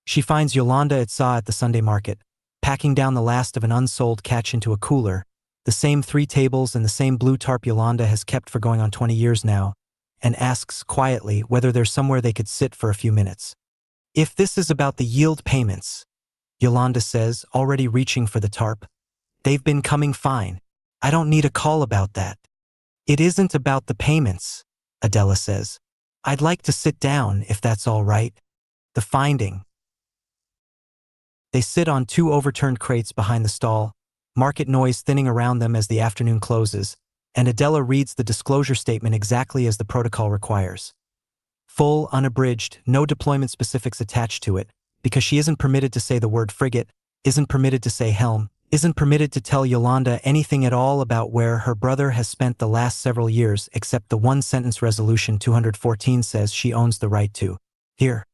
She finds Yolanda Itza at the Sunday market, packing down the last of an unsold catch into a cooler, the same 3 tables and the same blue tarp Yolanda has kept for going on 20 years now, and asks quietly whether there's somewhere they could sit for a few minutes. If this is about the yield payments, Yolanda says, already reaching for the tarp, they've been coming fine. I don't need a call about that. It isn't about the payments, Adela says. I'd like to sit down if that's all right. The finding. They sit on 2 overturned crates behind the stall, market noise thinning around them as the afternoon closes, and Adela reads the disclosure statement exactly as the protocol requires. Full, unabridged, no deployment specifics attached to it, because she isn't permitted to say the word frigate, isn't permitted to say helm, isn't permitted to tell Yolanda anything at all about where her brother has spent the last several years except the one-sentence resolution 214 says she owns the right to. Here.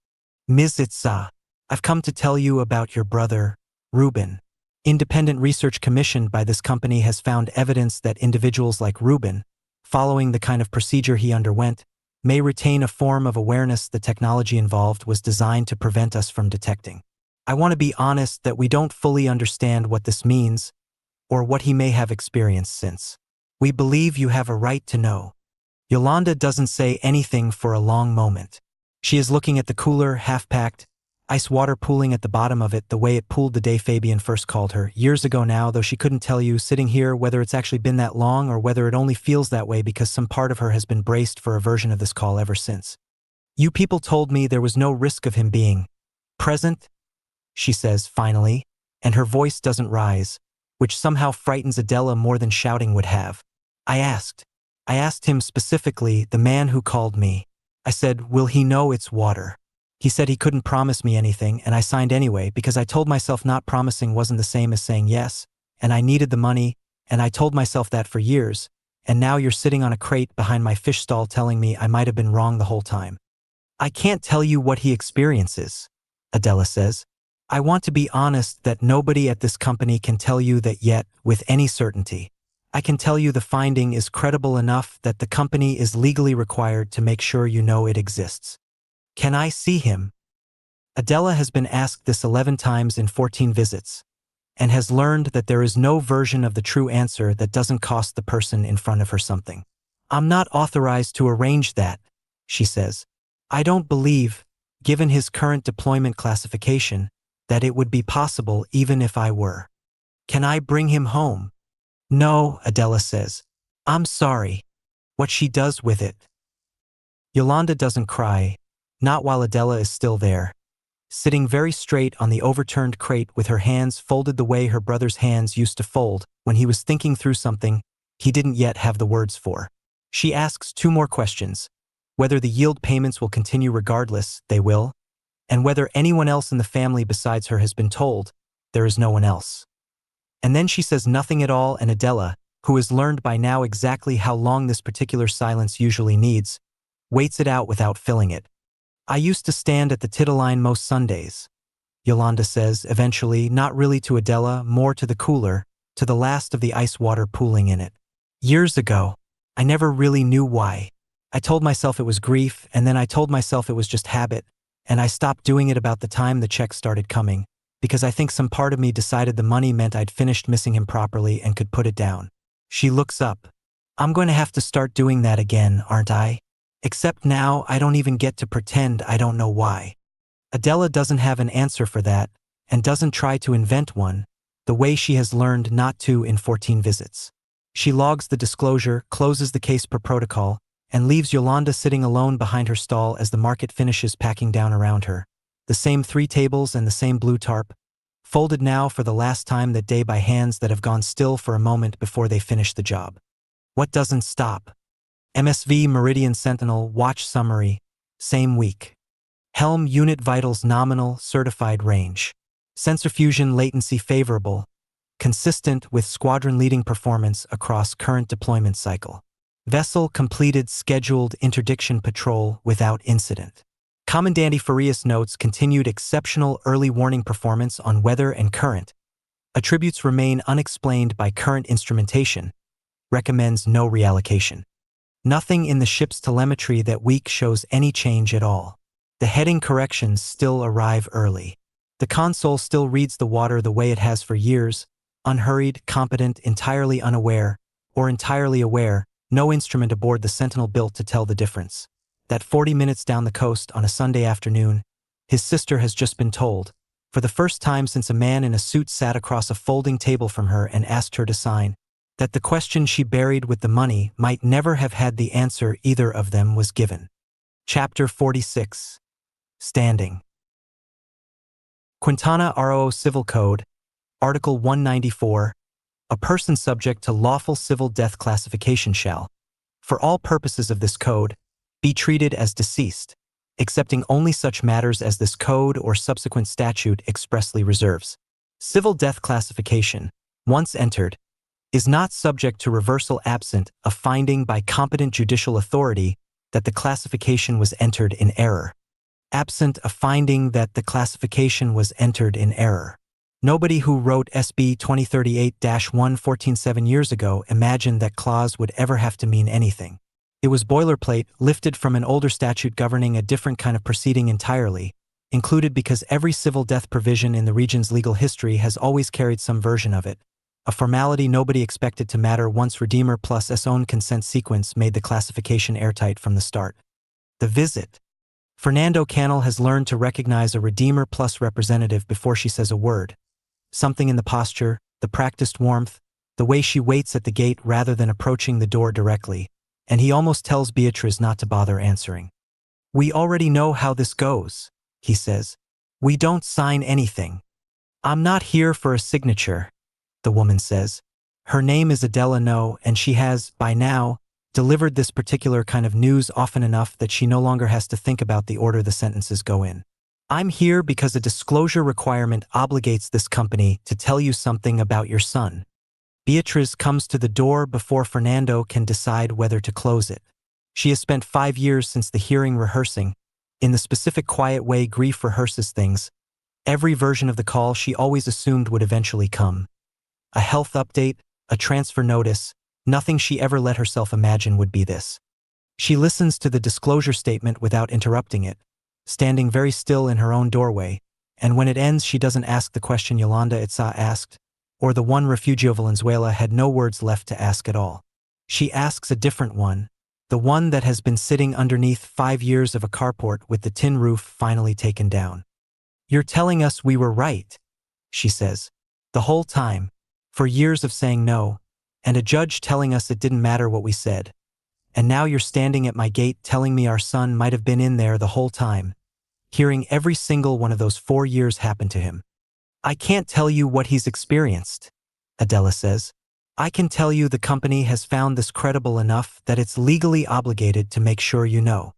Ms. Itza, I've come to tell you about your brother, Reuben. Independent research commissioned by this company has found evidence that individuals like Reuben, following the kind of procedure he underwent, may retain a form of awareness the technology involved was designed to prevent us from detecting. I want to be honest that we don't fully understand what this means or what he may have experienced since. We believe you have a right to know. Yolanda doesn't say anything for a long moment. She is looking at the cooler, half-packed, ice water pooling at the bottom of it the way it pooled the day Fabian first called her, years ago now, though she couldn't tell you, sitting here, whether it's actually been that long or whether it only feels that way because some part of her has been braced for a version of this call ever since. You people told me there was no risk of him being present, she says finally, and her voice doesn't rise, which somehow frightens Adela more than shouting would have. I asked him specifically, the man who called me. I said, will he know it's water? He said he couldn't promise me anything, and I signed anyway because I told myself not promising wasn't the same as saying yes, and I needed the money, and I told myself that for years, and now you're sitting on a crate behind my fish stall telling me I might have been wrong the whole time. I can't tell you what he experiences, Adela says. I want to be honest that nobody at this company can tell you that yet, with any certainty. I can tell you the finding is credible enough that the company is legally required to make sure you know it exists. Can I see him? Adela has been asked this 11 times in 14 visits, and has learned that there is no version of the true answer that doesn't cost the person in front of her something. I'm not authorized to arrange that, she says. I don't believe, given his current deployment classification, that it would be possible even if I were. Can I bring him home? No, Adela says. I'm sorry. What she does with it. Yolanda doesn't cry, not while Adela is still there, sitting very straight on the overturned crate with her hands folded the way her brother's hands used to fold when he was thinking through something he didn't yet have the words for. She asks 2 more questions, whether the yield payments will continue regardless, they will, and whether anyone else in the family besides her has been told, there is no one else. And then she says nothing at all, and Adela, who has learned by now exactly how long this particular silence usually needs, waits it out without filling it. I used to stand at the tittle line most Sundays, Yolanda says, eventually, not really to Adela, more to the cooler, to the last of the ice water pooling in it. Years ago, I never really knew why. I told myself it was grief, and then I told myself it was just habit, and I stopped doing it about the time the checks started coming, because I think some part of me decided the money meant I'd finished missing him properly and could put it down. She looks up. I'm going to have to start doing that again, aren't I? Except now I don't even get to pretend I don't know why. Adela doesn't have an answer for that, and doesn't try to invent one, the way she has learned not to in 14 visits. She logs the disclosure, closes the case per protocol, and leaves Yolanda sitting alone behind her stall as the market finishes packing down around her. The same 3 tables and the same blue tarp, folded now for the last time that day by hands that have gone still for a moment before they finish the job. What doesn't stop? MSV Meridian Sentinel Watch Summary, same week. Helm Unit Vitals Nominal Certified Range. Sensor fusion latency favorable, consistent with squadron-leading performance across current deployment cycle. Vessel completed scheduled interdiction patrol without incident. Commandante Farias notes continued exceptional early warning performance on weather and current. Attributes remain unexplained by current instrumentation. Recommends no reallocation. Nothing in the ship's telemetry that week shows any change at all. The heading corrections still arrive early. The console still reads the water the way it has for years, unhurried, competent, entirely unaware, or entirely aware, no instrument aboard the Sentinel built to tell the difference. That 40 minutes down the coast on a Sunday afternoon, his sister has just been told, for the first time since a man in a suit sat across a folding table from her and asked her to sign, that the question she buried with the money might never have had the answer either of them was given. Chapter 46. Standing. Quintana RO Civil Code, Article 194, a person subject to lawful civil death classification shall, for all purposes of this code, be treated as deceased, excepting only such matters as this code or subsequent statute expressly reserves. Civil death classification, once entered, is not subject to reversal absent a finding by competent judicial authority that the classification was entered in error. Absent a finding that the classification was entered in error. Nobody who wrote SB 2038-1 7 years ago imagined that clause would ever have to mean anything. It was boilerplate, lifted from an older statute governing a different kind of proceeding entirely, included because every civil death provision in the region's legal history has always carried some version of it, a formality nobody expected to matter once Redeemer plus S own consent sequence made the classification airtight from the start. The visit. Fernando Cannell has learned to recognize a Redeemer plus representative before she says a word. Something in the posture, the practiced warmth, the way she waits at the gate rather than approaching the door directly, and he almost tells Beatriz not to bother answering. We already know how this goes, he says. We don't sign anything. I'm not here for a signature, the woman says. Her name is Adela No, and she has, by now, delivered this particular kind of news often enough that she no longer has to think about the order the sentences go in. I'm here because a disclosure requirement obligates this company to tell you something about your son. Beatriz comes to the door before Fernando can decide whether to close it. She has spent 5 years since the hearing rehearsing, in the specific quiet way grief rehearses things, every version of the call she always assumed would eventually come. A health update, a transfer notice, nothing she ever let herself imagine would be this. She listens to the disclosure statement without interrupting it, standing very still in her own doorway, and when it ends she doesn't ask the question Yolanda Itza asked, or the one Refugio Valenzuela had no words left to ask at all. She asks a different one, the one that has been sitting underneath 5 years of a carport with the tin roof finally taken down. You're telling us we were right, she says. The whole time, for years of saying no, and a judge telling us it didn't matter what we said. And now you're standing at my gate telling me our son might have been in there the whole time, hearing every single one of those 4 years happen to him. I can't tell you what he's experienced, Adela says. I can tell you the company has found this credible enough that it's legally obligated to make sure you know.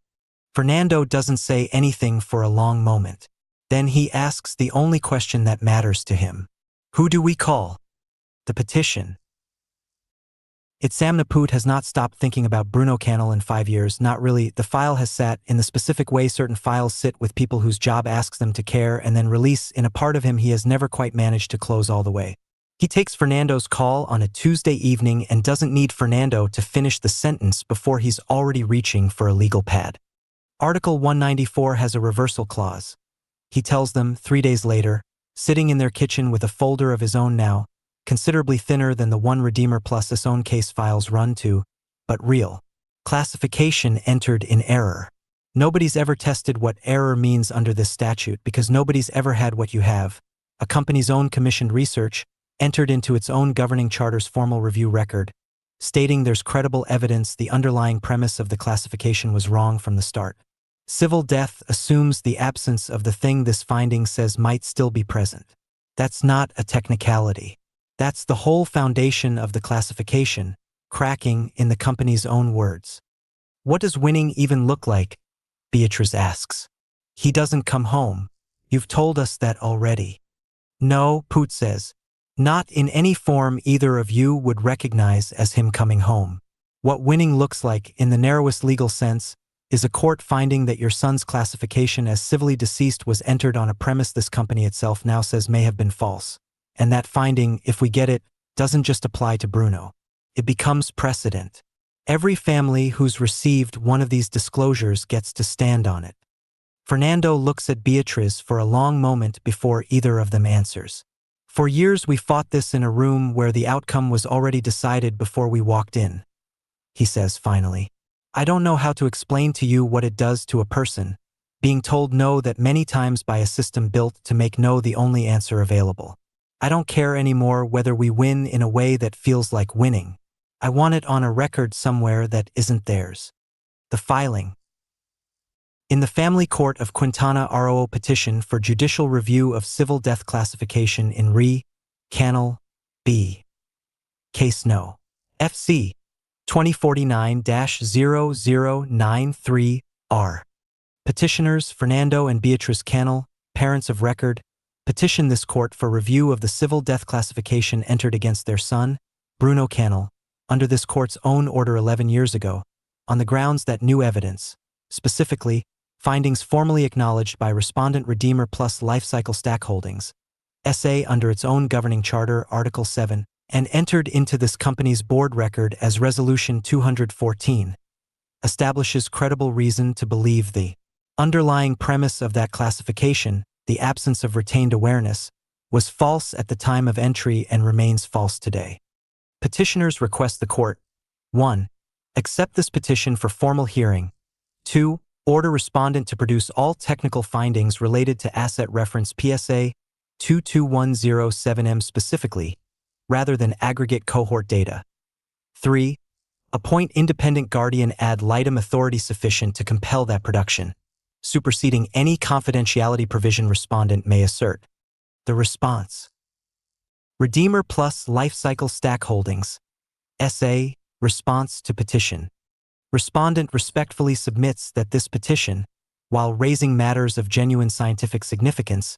Fernando doesn't say anything for a long moment. Then he asks the only question that matters to him. Who do we call? The petition. Sam Naput has not stopped thinking about Bruno Cannell in 5 years, not really. The file has sat in the specific way certain files sit with people whose job asks them to care and then release in a part of him he has never quite managed to close all the way. He takes Fernando's call on a Tuesday evening and doesn't need Fernando to finish the sentence before he's already reaching for a legal pad. Article 194 has a reversal clause. He tells them 3 days later, sitting in their kitchen with a folder of his own now, considerably thinner than the one Redeemer plus his own case files run to, but real. Classification entered in error. Nobody's ever tested what error means under this statute because nobody's ever had what you have, a company's own commissioned research, entered into its own governing charter's formal review record, stating there's credible evidence the underlying premise of the classification was wrong from the start. Civil death assumes the absence of the thing this finding says might still be present. That's not a technicality. That's the whole foundation of the classification, cracking in the company's own words. What does winning even look like? Beatrice asks. He doesn't come home. You've told us that already. No, Poot says. Not in any form either of you would recognize as him coming home. What winning looks like, in the narrowest legal sense, is a court finding that your son's classification as civilly deceased was entered on a premise this company itself now says may have been false. And that finding, if we get it, doesn't just apply to Bruno. It becomes precedent. Every family who's received one of these disclosures gets to stand on it. Fernando looks at Beatriz for a long moment before either of them answers. For years we fought this in a room where the outcome was already decided before we walked in, he says finally. I don't know how to explain to you what it does to a person, being told no that many times by a system built to make no the only answer available. I don't care anymore whether we win in a way that feels like winning. I want it on a record somewhere that isn't theirs. The filing. In the Family Court of Quintana RO petition for judicial review of civil death classification in Re. Canal B. Case No. FC 2049-0093-R. Petitioners Fernando and Beatriz Canal, parents of record, petition this court for review of the civil death classification entered against their son, Bruno Canal, under this court's own order 11 years ago, on the grounds that new evidence, specifically, findings formally acknowledged by Respondent Redeemer Plus Lifecycle Stack Holdings, SA under its own governing charter, Article 7, and entered into this company's board record as Resolution 214, establishes credible reason to believe the underlying premise of that classification, the absence of retained awareness, was false at the time of entry and remains false today. Petitioners request the court 1. Accept this petition for formal hearing. 2. Order respondent to produce all technical findings related to asset reference PSA 22107M specifically, rather than aggregate cohort data. 3. Appoint independent guardian ad litem authority sufficient to compel that production, superseding any confidentiality provision respondent may assert. The response. Redeemer Plus Lifecycle Stack Holdings, SA, response to petition. Respondent respectfully submits that this petition, while raising matters of genuine scientific significance,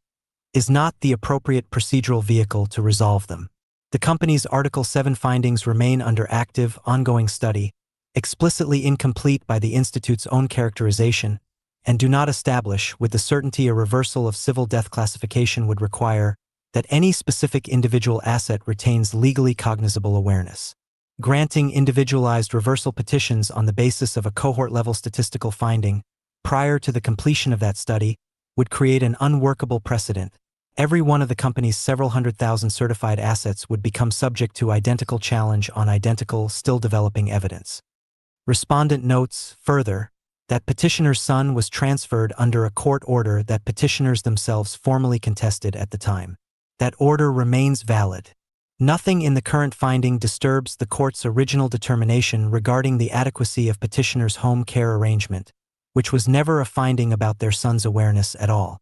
is not the appropriate procedural vehicle to resolve them. The company's Article 7 findings remain under active, ongoing study, explicitly incomplete by the Institute's own characterization, and do not establish, with the certainty a reversal of civil death classification would require, that any specific individual asset retains legally cognizable awareness. Granting individualized reversal petitions on the basis of a cohort-level statistical finding prior to the completion of that study would create an unworkable precedent. Every one of the company's several 100,000 certified assets would become subject to identical challenge on identical, still developing evidence. Respondent notes, further, that petitioner's son was transferred under a court order that petitioners themselves formally contested at the time. That order remains valid. Nothing in the current finding disturbs the court's original determination regarding the adequacy of petitioner's home care arrangement, which was never a finding about their son's awareness at all.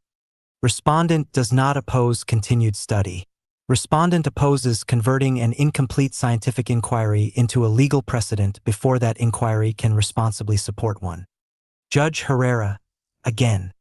Respondent does not oppose continued study. Respondent opposes converting an incomplete scientific inquiry into a legal precedent before that inquiry can responsibly support one. Judge Herrera, again.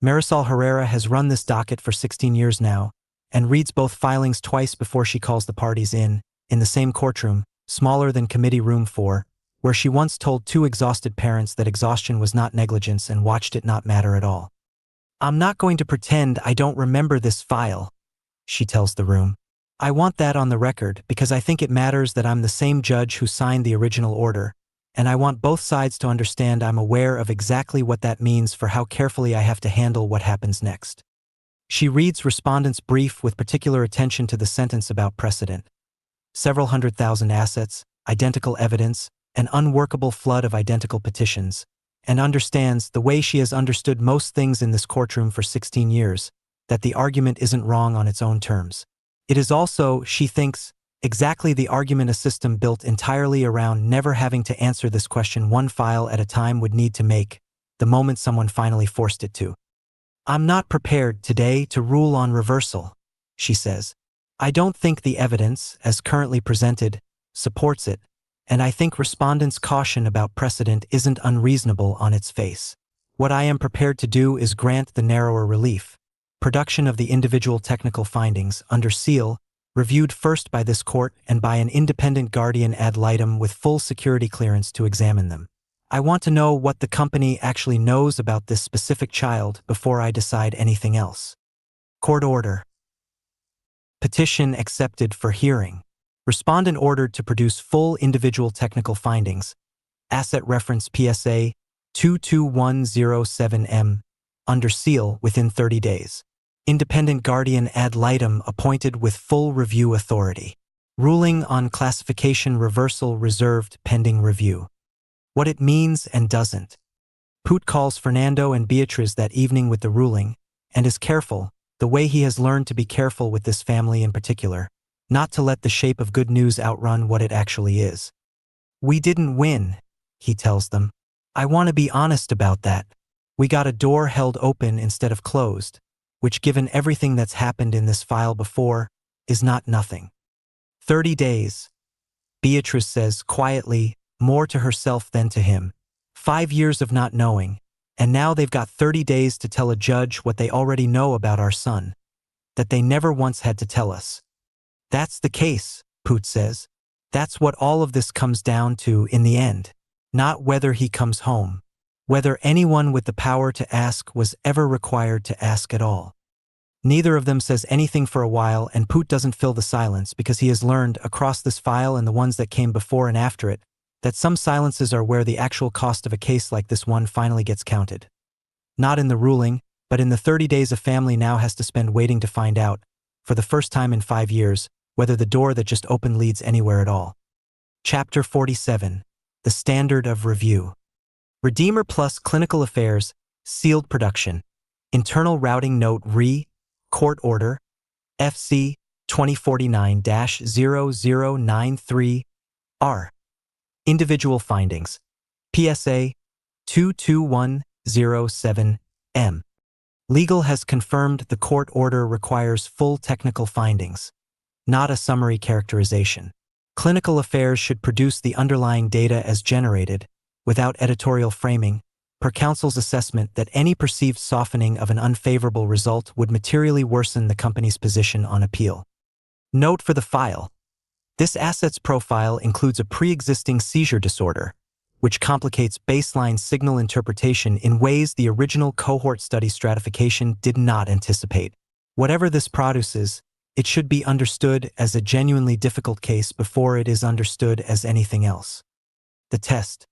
Marisol Herrera has run this docket for 16 years now, and reads both filings twice before she calls the parties in the same courtroom, smaller than Committee Room 4, where she once told two exhausted parents that exhaustion was not negligence and watched it not matter at all. I'm not going to pretend I don't remember this file, she tells the room. I want that on the record because I think it matters that I'm the same judge who signed the original order, and I want both sides to understand I'm aware of exactly what that means for how carefully I have to handle what happens next. She reads respondent's brief with particular attention to the sentence about precedent. Several 100,000 assets, identical evidence, an unworkable flood of identical petitions, and understands, the way she has understood most things in this courtroom for 16 years, that the argument isn't wrong on its own terms. It is also, she thinks, exactly the argument a system built entirely around never having to answer this question one file at a time would need to make, the moment someone finally forced it to. I'm not prepared today to rule on reversal, she says. I don't think the evidence, as currently presented, supports it, and I think respondents' caution about precedent isn't unreasonable on its face. What I am prepared to do is grant the narrower relief, production of the individual technical findings under seal, reviewed first by this court and by an independent guardian ad litem with full security clearance to examine them. I want to know what the company actually knows about this specific child before I decide anything else. Court order. Petition accepted for hearing. Respondent ordered to produce full individual technical findings. Asset reference PSA 22107M. Under seal within 30 days. Independent guardian ad litem appointed with full review authority. Ruling on classification reversal reserved pending review. What it means and doesn't. Put calls Fernando and Beatriz that evening with the ruling, and is careful, the way he has learned to be careful with this family in particular, not to let the shape of good news outrun what it actually is. We didn't win, he tells them. I want to be honest about that. We got a door held open instead of closed, which given everything that's happened in this file before, is not nothing. 30 days. Beatrice says quietly, more to herself than to him. 5 years of not knowing, and now they've got 30 days to tell a judge what they already know about our son, that they never once had to tell us. That's the case, Put says. That's what all of this comes down to in the end. Not whether he comes home. Whether anyone with the power to ask was ever required to ask at all. Neither of them says anything for a while, and Put doesn't fill the silence because he has learned, across this file and the ones that came before and after it, that some silences are where the actual cost of a case like this one finally gets counted. Not in the ruling, but in the 30 days a family now has to spend waiting to find out, for the first time in 5 years, whether the door that just opened leads anywhere at all. Chapter 47. The Standard of Review. Redeemer Plus Clinical Affairs, Sealed Production. Internal Routing Note Re. Court Order. FC 2049-0093. R. Individual Findings. PSA 22107M. Legal has confirmed the court order requires full technical findings, not a summary characterization. Clinical Affairs should produce the underlying data as generated, without editorial framing, per counsel's assessment that any perceived softening of an unfavorable result would materially worsen the company's position on appeal. Note for the file. This asset's profile includes a pre-existing seizure disorder, which complicates baseline signal interpretation in ways the original cohort study stratification did not anticipate. Whatever this produces, it should be understood as a genuinely difficult case before it is understood as anything else. The test.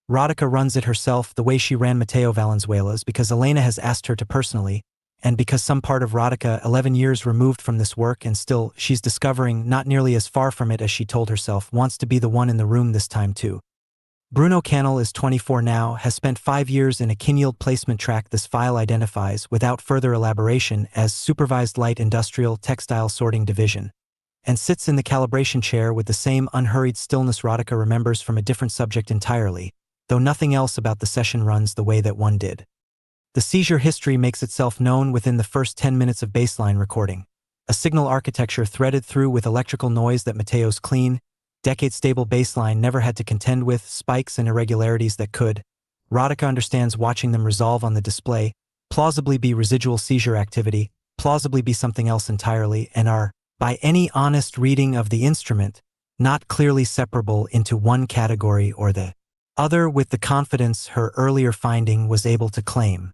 Rodica runs it herself the way she ran Mateo Valenzuela's because Elena has asked her to personally, and because some part of Rodica 11 years removed from this work and still, she's discovering, not nearly as far from it as she told herself, wants to be the one in the room this time too. Bruno Cannell is 24 now, has spent 5 years in a Kinyield placement track this file identifies, without further elaboration, as Supervised Light Industrial Textile Sorting Division, and sits in the calibration chair with the same unhurried stillness Rodica remembers from a different subject entirely, though nothing else about the session runs the way that one did. The seizure history makes itself known within the first 10 minutes of baseline recording, a signal architecture threaded through with electrical noise that Mateo's clean, decade-stable baseline never had to contend with, spikes and irregularities that could. Rodica understands watching them resolve on the display, plausibly be residual seizure activity, plausibly be something else entirely, and are, by any honest reading of the instrument, not clearly separable into one category or the other with the confidence her earlier finding was able to claim.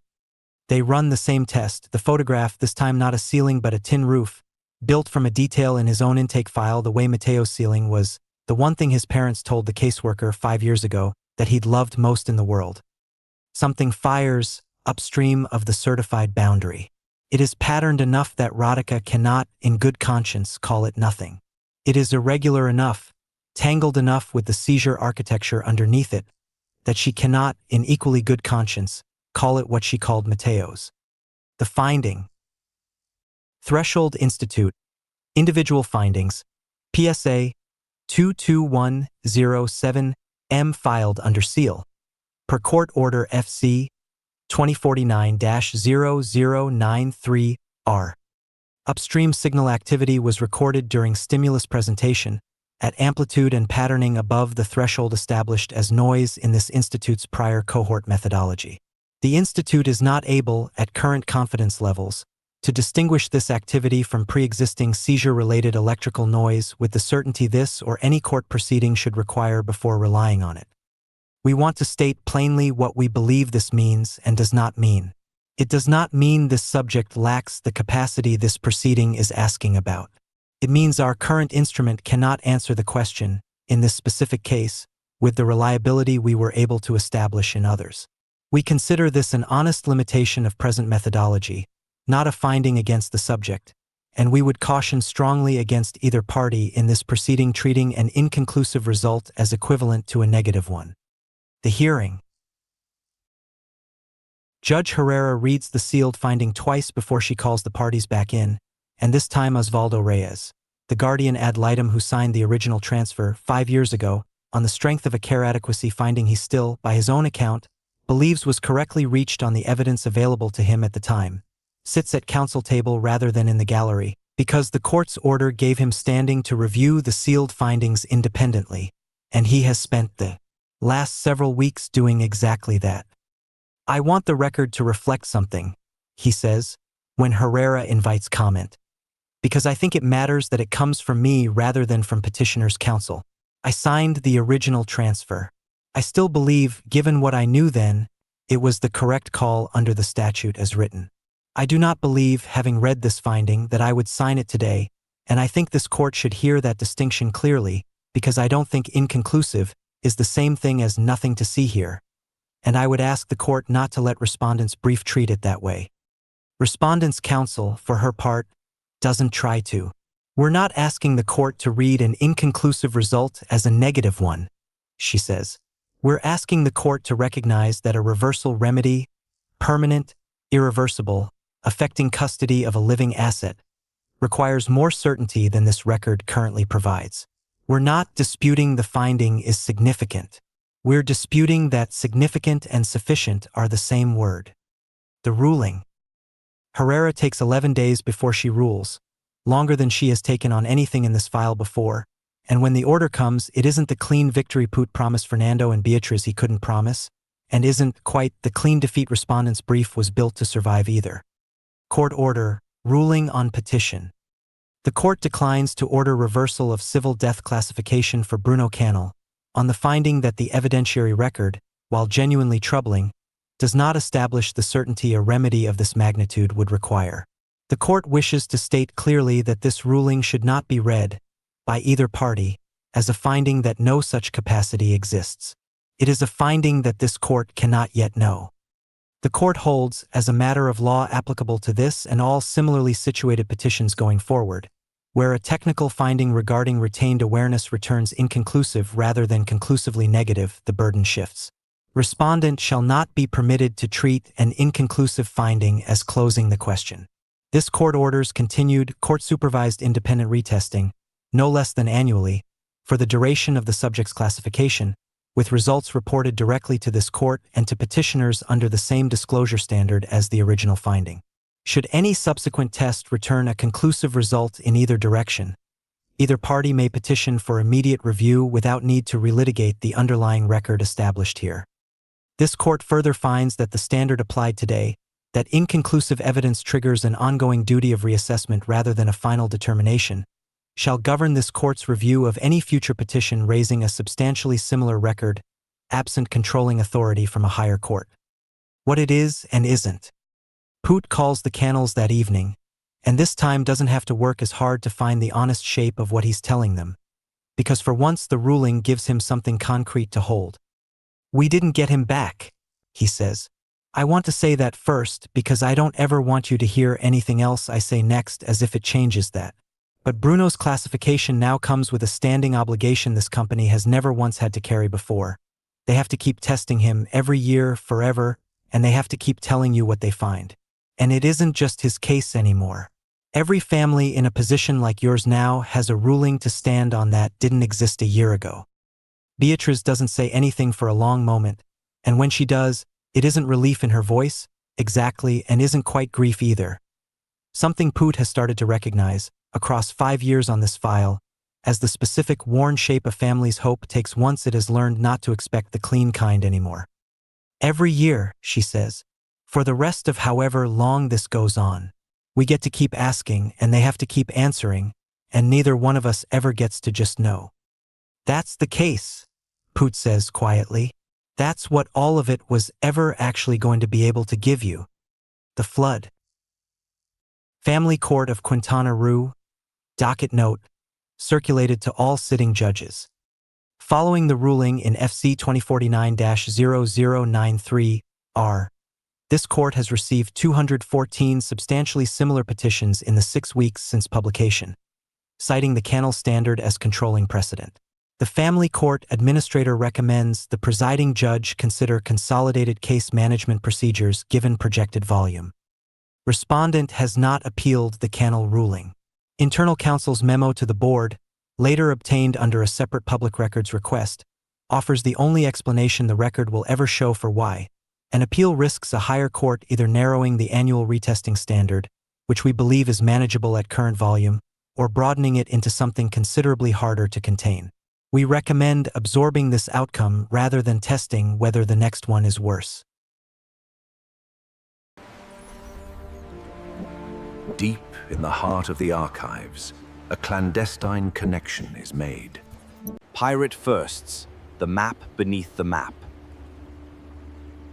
They run the same test, the photograph, this time not a ceiling but a tin roof, built from a detail in his own intake file the way Mateo's ceiling was the one thing his parents told the caseworker 5 years ago that he'd loved most in the world. Something fires upstream of the certified boundary. It is patterned enough that Rodica cannot, in good conscience, call it nothing. It is irregular enough, tangled enough with the seizure architecture underneath it, that she cannot, in equally good conscience, call it what she called Mateo's. The finding, Threshold Institute, Individual Findings, PSA 22107M filed under seal. Per Court Order FC 2049-0093R. Upstream signal activity was recorded during stimulus presentation at amplitude and patterning above the threshold established as noise in this institute's prior cohort methodology. The institute is not able, at current confidence levels, to distinguish this activity from pre-existing seizure-related electrical noise with the certainty this or any court proceeding should require before relying on it. We want to state plainly what we believe this means and does not mean. It does not mean this subject lacks the capacity this proceeding is asking about. It means our current instrument cannot answer the question, in this specific case, with the reliability we were able to establish in others. We consider this an honest limitation of present methodology, not a finding against the subject, and we would caution strongly against either party in this proceeding treating an inconclusive result as equivalent to a negative one. The hearing. Judge Herrera reads the sealed finding twice before she calls the parties back in, and this time Osvaldo Reyes, the guardian ad litem who signed the original transfer 5 years ago, on the strength of a care adequacy finding he still, by his own account, believes was correctly reached on the evidence available to him at the time, sits at counsel table rather than in the gallery, because the court's order gave him standing to review the sealed findings independently, and he has spent the last several weeks doing exactly that. I want the record to reflect something, he says, when Herrera invites comment, because I think it matters that it comes from me rather than from petitioner's counsel. I signed the original transfer. I still believe, given what I knew then, it was the correct call under the statute as written. I do not believe, having read this finding, that I would sign it today, and I think this court should hear that distinction clearly, because I don't think inconclusive is the same thing as nothing to see here. And I would ask the court not to let respondent's brief treat it that way. Respondent's counsel, for her part, doesn't try to. We're not asking the court to read an inconclusive result as a negative one, she says. We're asking the court to recognize that a reversal remedy, permanent, irreversible, affecting custody of a living asset, requires more certainty than this record currently provides. We're not disputing the finding is significant. We're disputing that significant and sufficient are the same word. The ruling. Herrera takes 11 days before she rules, longer than she has taken on anything in this file before, and when the order comes, it isn't the clean victory Put promised Fernando and Beatriz he couldn't promise, and isn't quite the clean defeat respondent's brief was built to survive either. Court order, ruling on petition. The court declines to order reversal of civil death classification for Bruno Cannell, on the finding that the evidentiary record, while genuinely troubling, does not establish the certainty a remedy of this magnitude would require. The court wishes to state clearly that this ruling should not be read, by either party, as a finding that no such capacity exists. It is a finding that this court cannot yet know. The court holds, as a matter of law applicable to this and all similarly situated petitions going forward, where a technical finding regarding retained awareness returns inconclusive rather than conclusively negative, the burden shifts. Respondent shall not be permitted to treat an inconclusive finding as closing the question. This court orders continued court-supervised independent retesting, no less than annually, for the duration of the subject's classification, with results reported directly to this court and to petitioners under the same disclosure standard as the original finding. Should any subsequent test return a conclusive result in either direction, either party may petition for immediate review without need to relitigate the underlying record established here. This court further finds that the standard applied today, that inconclusive evidence triggers an ongoing duty of reassessment rather than a final determination, shall govern this court's review of any future petition raising a substantially similar record, absent controlling authority from a higher court. What it is and isn't. Put calls the Cannells that evening, and this time doesn't have to work as hard to find the honest shape of what he's telling them, because for once the ruling gives him something concrete to hold. We didn't get him back, he says. I want to say that first because I don't ever want you to hear anything else I say next as if it changes that. But Bruno's classification now comes with a standing obligation this company has never once had to carry before. They have to keep testing him every year, forever, and they have to keep telling you what they find. And it isn't just his case anymore. Every family in a position like yours now has a ruling to stand on that didn't exist a year ago. Beatrice doesn't say anything for a long moment, and when she does, it isn't relief in her voice, exactly, and isn't quite grief either. Something Poot has started to recognize, across 5 years on this file, as the specific worn shape a family's hope takes once it has learned not to expect the clean kind anymore. Every year, she says, for the rest of however long this goes on, we get to keep asking and they have to keep answering, and neither one of us ever gets to just know. That's the case, Poot says quietly. That's what all of it was ever actually going to be able to give you. The flood. Family Court of Quintana Roo, docket note, circulated to all sitting judges. Following the ruling in FC 2049-0093-R, this court has received 214 substantially similar petitions in the 6 weeks since publication, citing the Canal Standard as controlling precedent. The Family Court Administrator recommends the presiding judge consider consolidated case management procedures given projected volume. Respondent has not appealed the Canal ruling. Internal counsel's memo to the board, later obtained under a separate public records request, offers the only explanation the record will ever show for why an appeal risks a higher court either narrowing the annual retesting standard, which we believe is manageable at current volume, or broadening it into something considerably harder to contain. We recommend absorbing this outcome rather than testing whether the next one is worse. Deep in the heart of the archives, a clandestine connection is made. Pirate Firsts, the map beneath the map.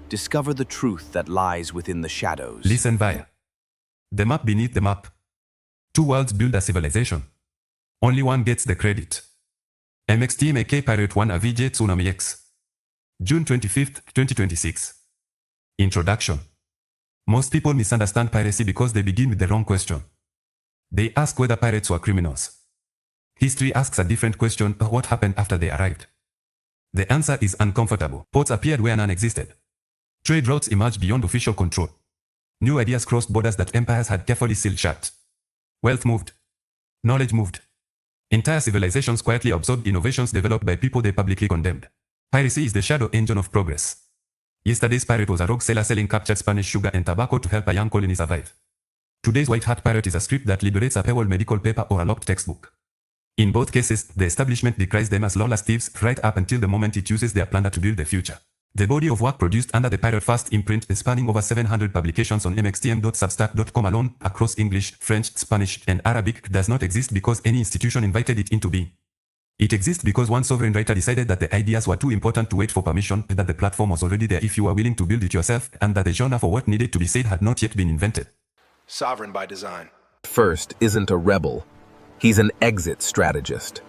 Discover the truth that lies within the shadows. Listen via. The map beneath the map. 2 worlds build a civilization. Only one gets the credit. MXTMAK Pirate 1 AVJ Tsunami X. June 25, 2026. Introduction. Most people misunderstand piracy because they begin with the wrong question. They ask whether pirates were criminals. History asks a different question: what happened after they arrived? The answer is uncomfortable. Ports appeared where none existed. Trade routes emerged beyond official control. New ideas crossed borders that empires had carefully sealed shut. Wealth moved. Knowledge moved. Entire civilizations quietly absorbed innovations developed by people they publicly condemned. Piracy is the shadow engine of progress. Yesterday's pirate was a rogue sailor selling captured Spanish sugar and tobacco to help a young colony survive. Today's white hat pirate is a script that liberates a paywall medical paper or a locked textbook. In both cases, the establishment decries them as lawless thieves right up until the moment it uses their plunder to build the future. The body of work produced under the Pirate First imprint, spanning over 700 publications on mxtm.substack.com alone, across English, French, Spanish, and Arabic, does not exist because any institution invited it into being. It exists because one sovereign writer decided that the ideas were too important to wait for permission, that the platform was already there if you were willing to build it yourself, and that the genre for what needed to be said had not yet been invented. Sovereign by design. First isn't a rebel. He's an exit strategist.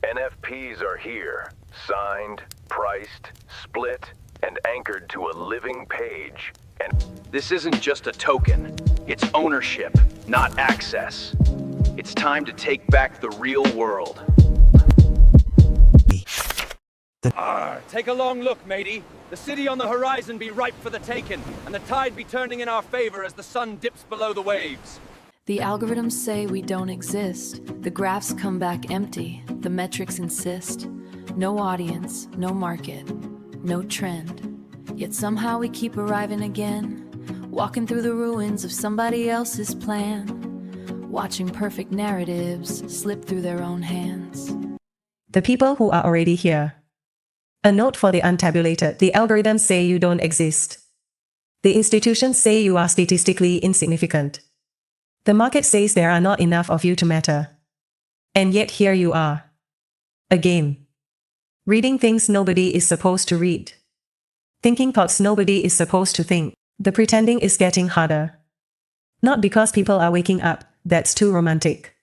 NFPs are here, signed, priced, split, and anchored to a living page. And This isn't just a token. It's ownership, not access. It's time to take back the real world. Take a long look, matey. The city on the horizon be ripe for the taking, and the tide be turning in our favor as the sun dips below the waves. The algorithms say we don't exist. The graphs come back empty. The metrics insist. No audience, no market, no trend. Yet somehow we keep arriving again, walking through the ruins of somebody else's plan, watching perfect narratives slip through their own hands. The people who are already here. A note for the untabulated: the algorithms say you don't exist. The institutions say you are statistically insignificant. The market says there are not enough of you to matter. And yet here you are. Again. Reading things nobody is supposed to read. Thinking thoughts nobody is supposed to think. The pretending is getting harder. Not because people are waking up, that's too romantic.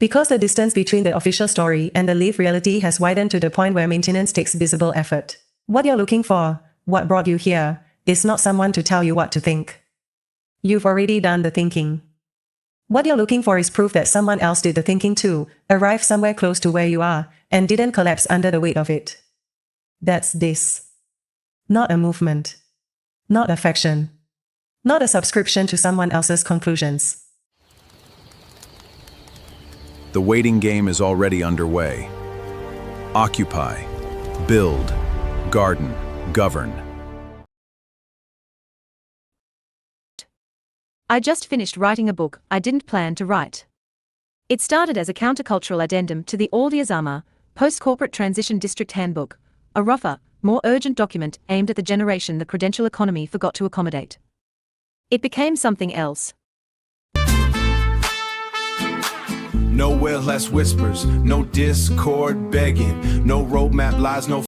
Because the distance between the official story and the lived reality has widened to the point where maintenance takes visible effort. What you're looking for, what brought you here, is not someone to tell you what to think. You've already done the thinking. What you're looking for is proof that someone else did the thinking too, arrived somewhere close to where you are, and didn't collapse under the weight of it. That's this. Not a movement. Not a faction. not a subscription to someone else's conclusions. The waiting game is already underway. Occupy, build, garden, govern. I just finished writing a book I didn't plan to write. It started as a countercultural addendum to the Aldiyazama Post-Corporate Transition District Handbook, a rougher, more urgent document aimed at the generation the credential economy forgot to accommodate. It became something else. Nowhere less whispers, no discord begging, no roadmap lies, no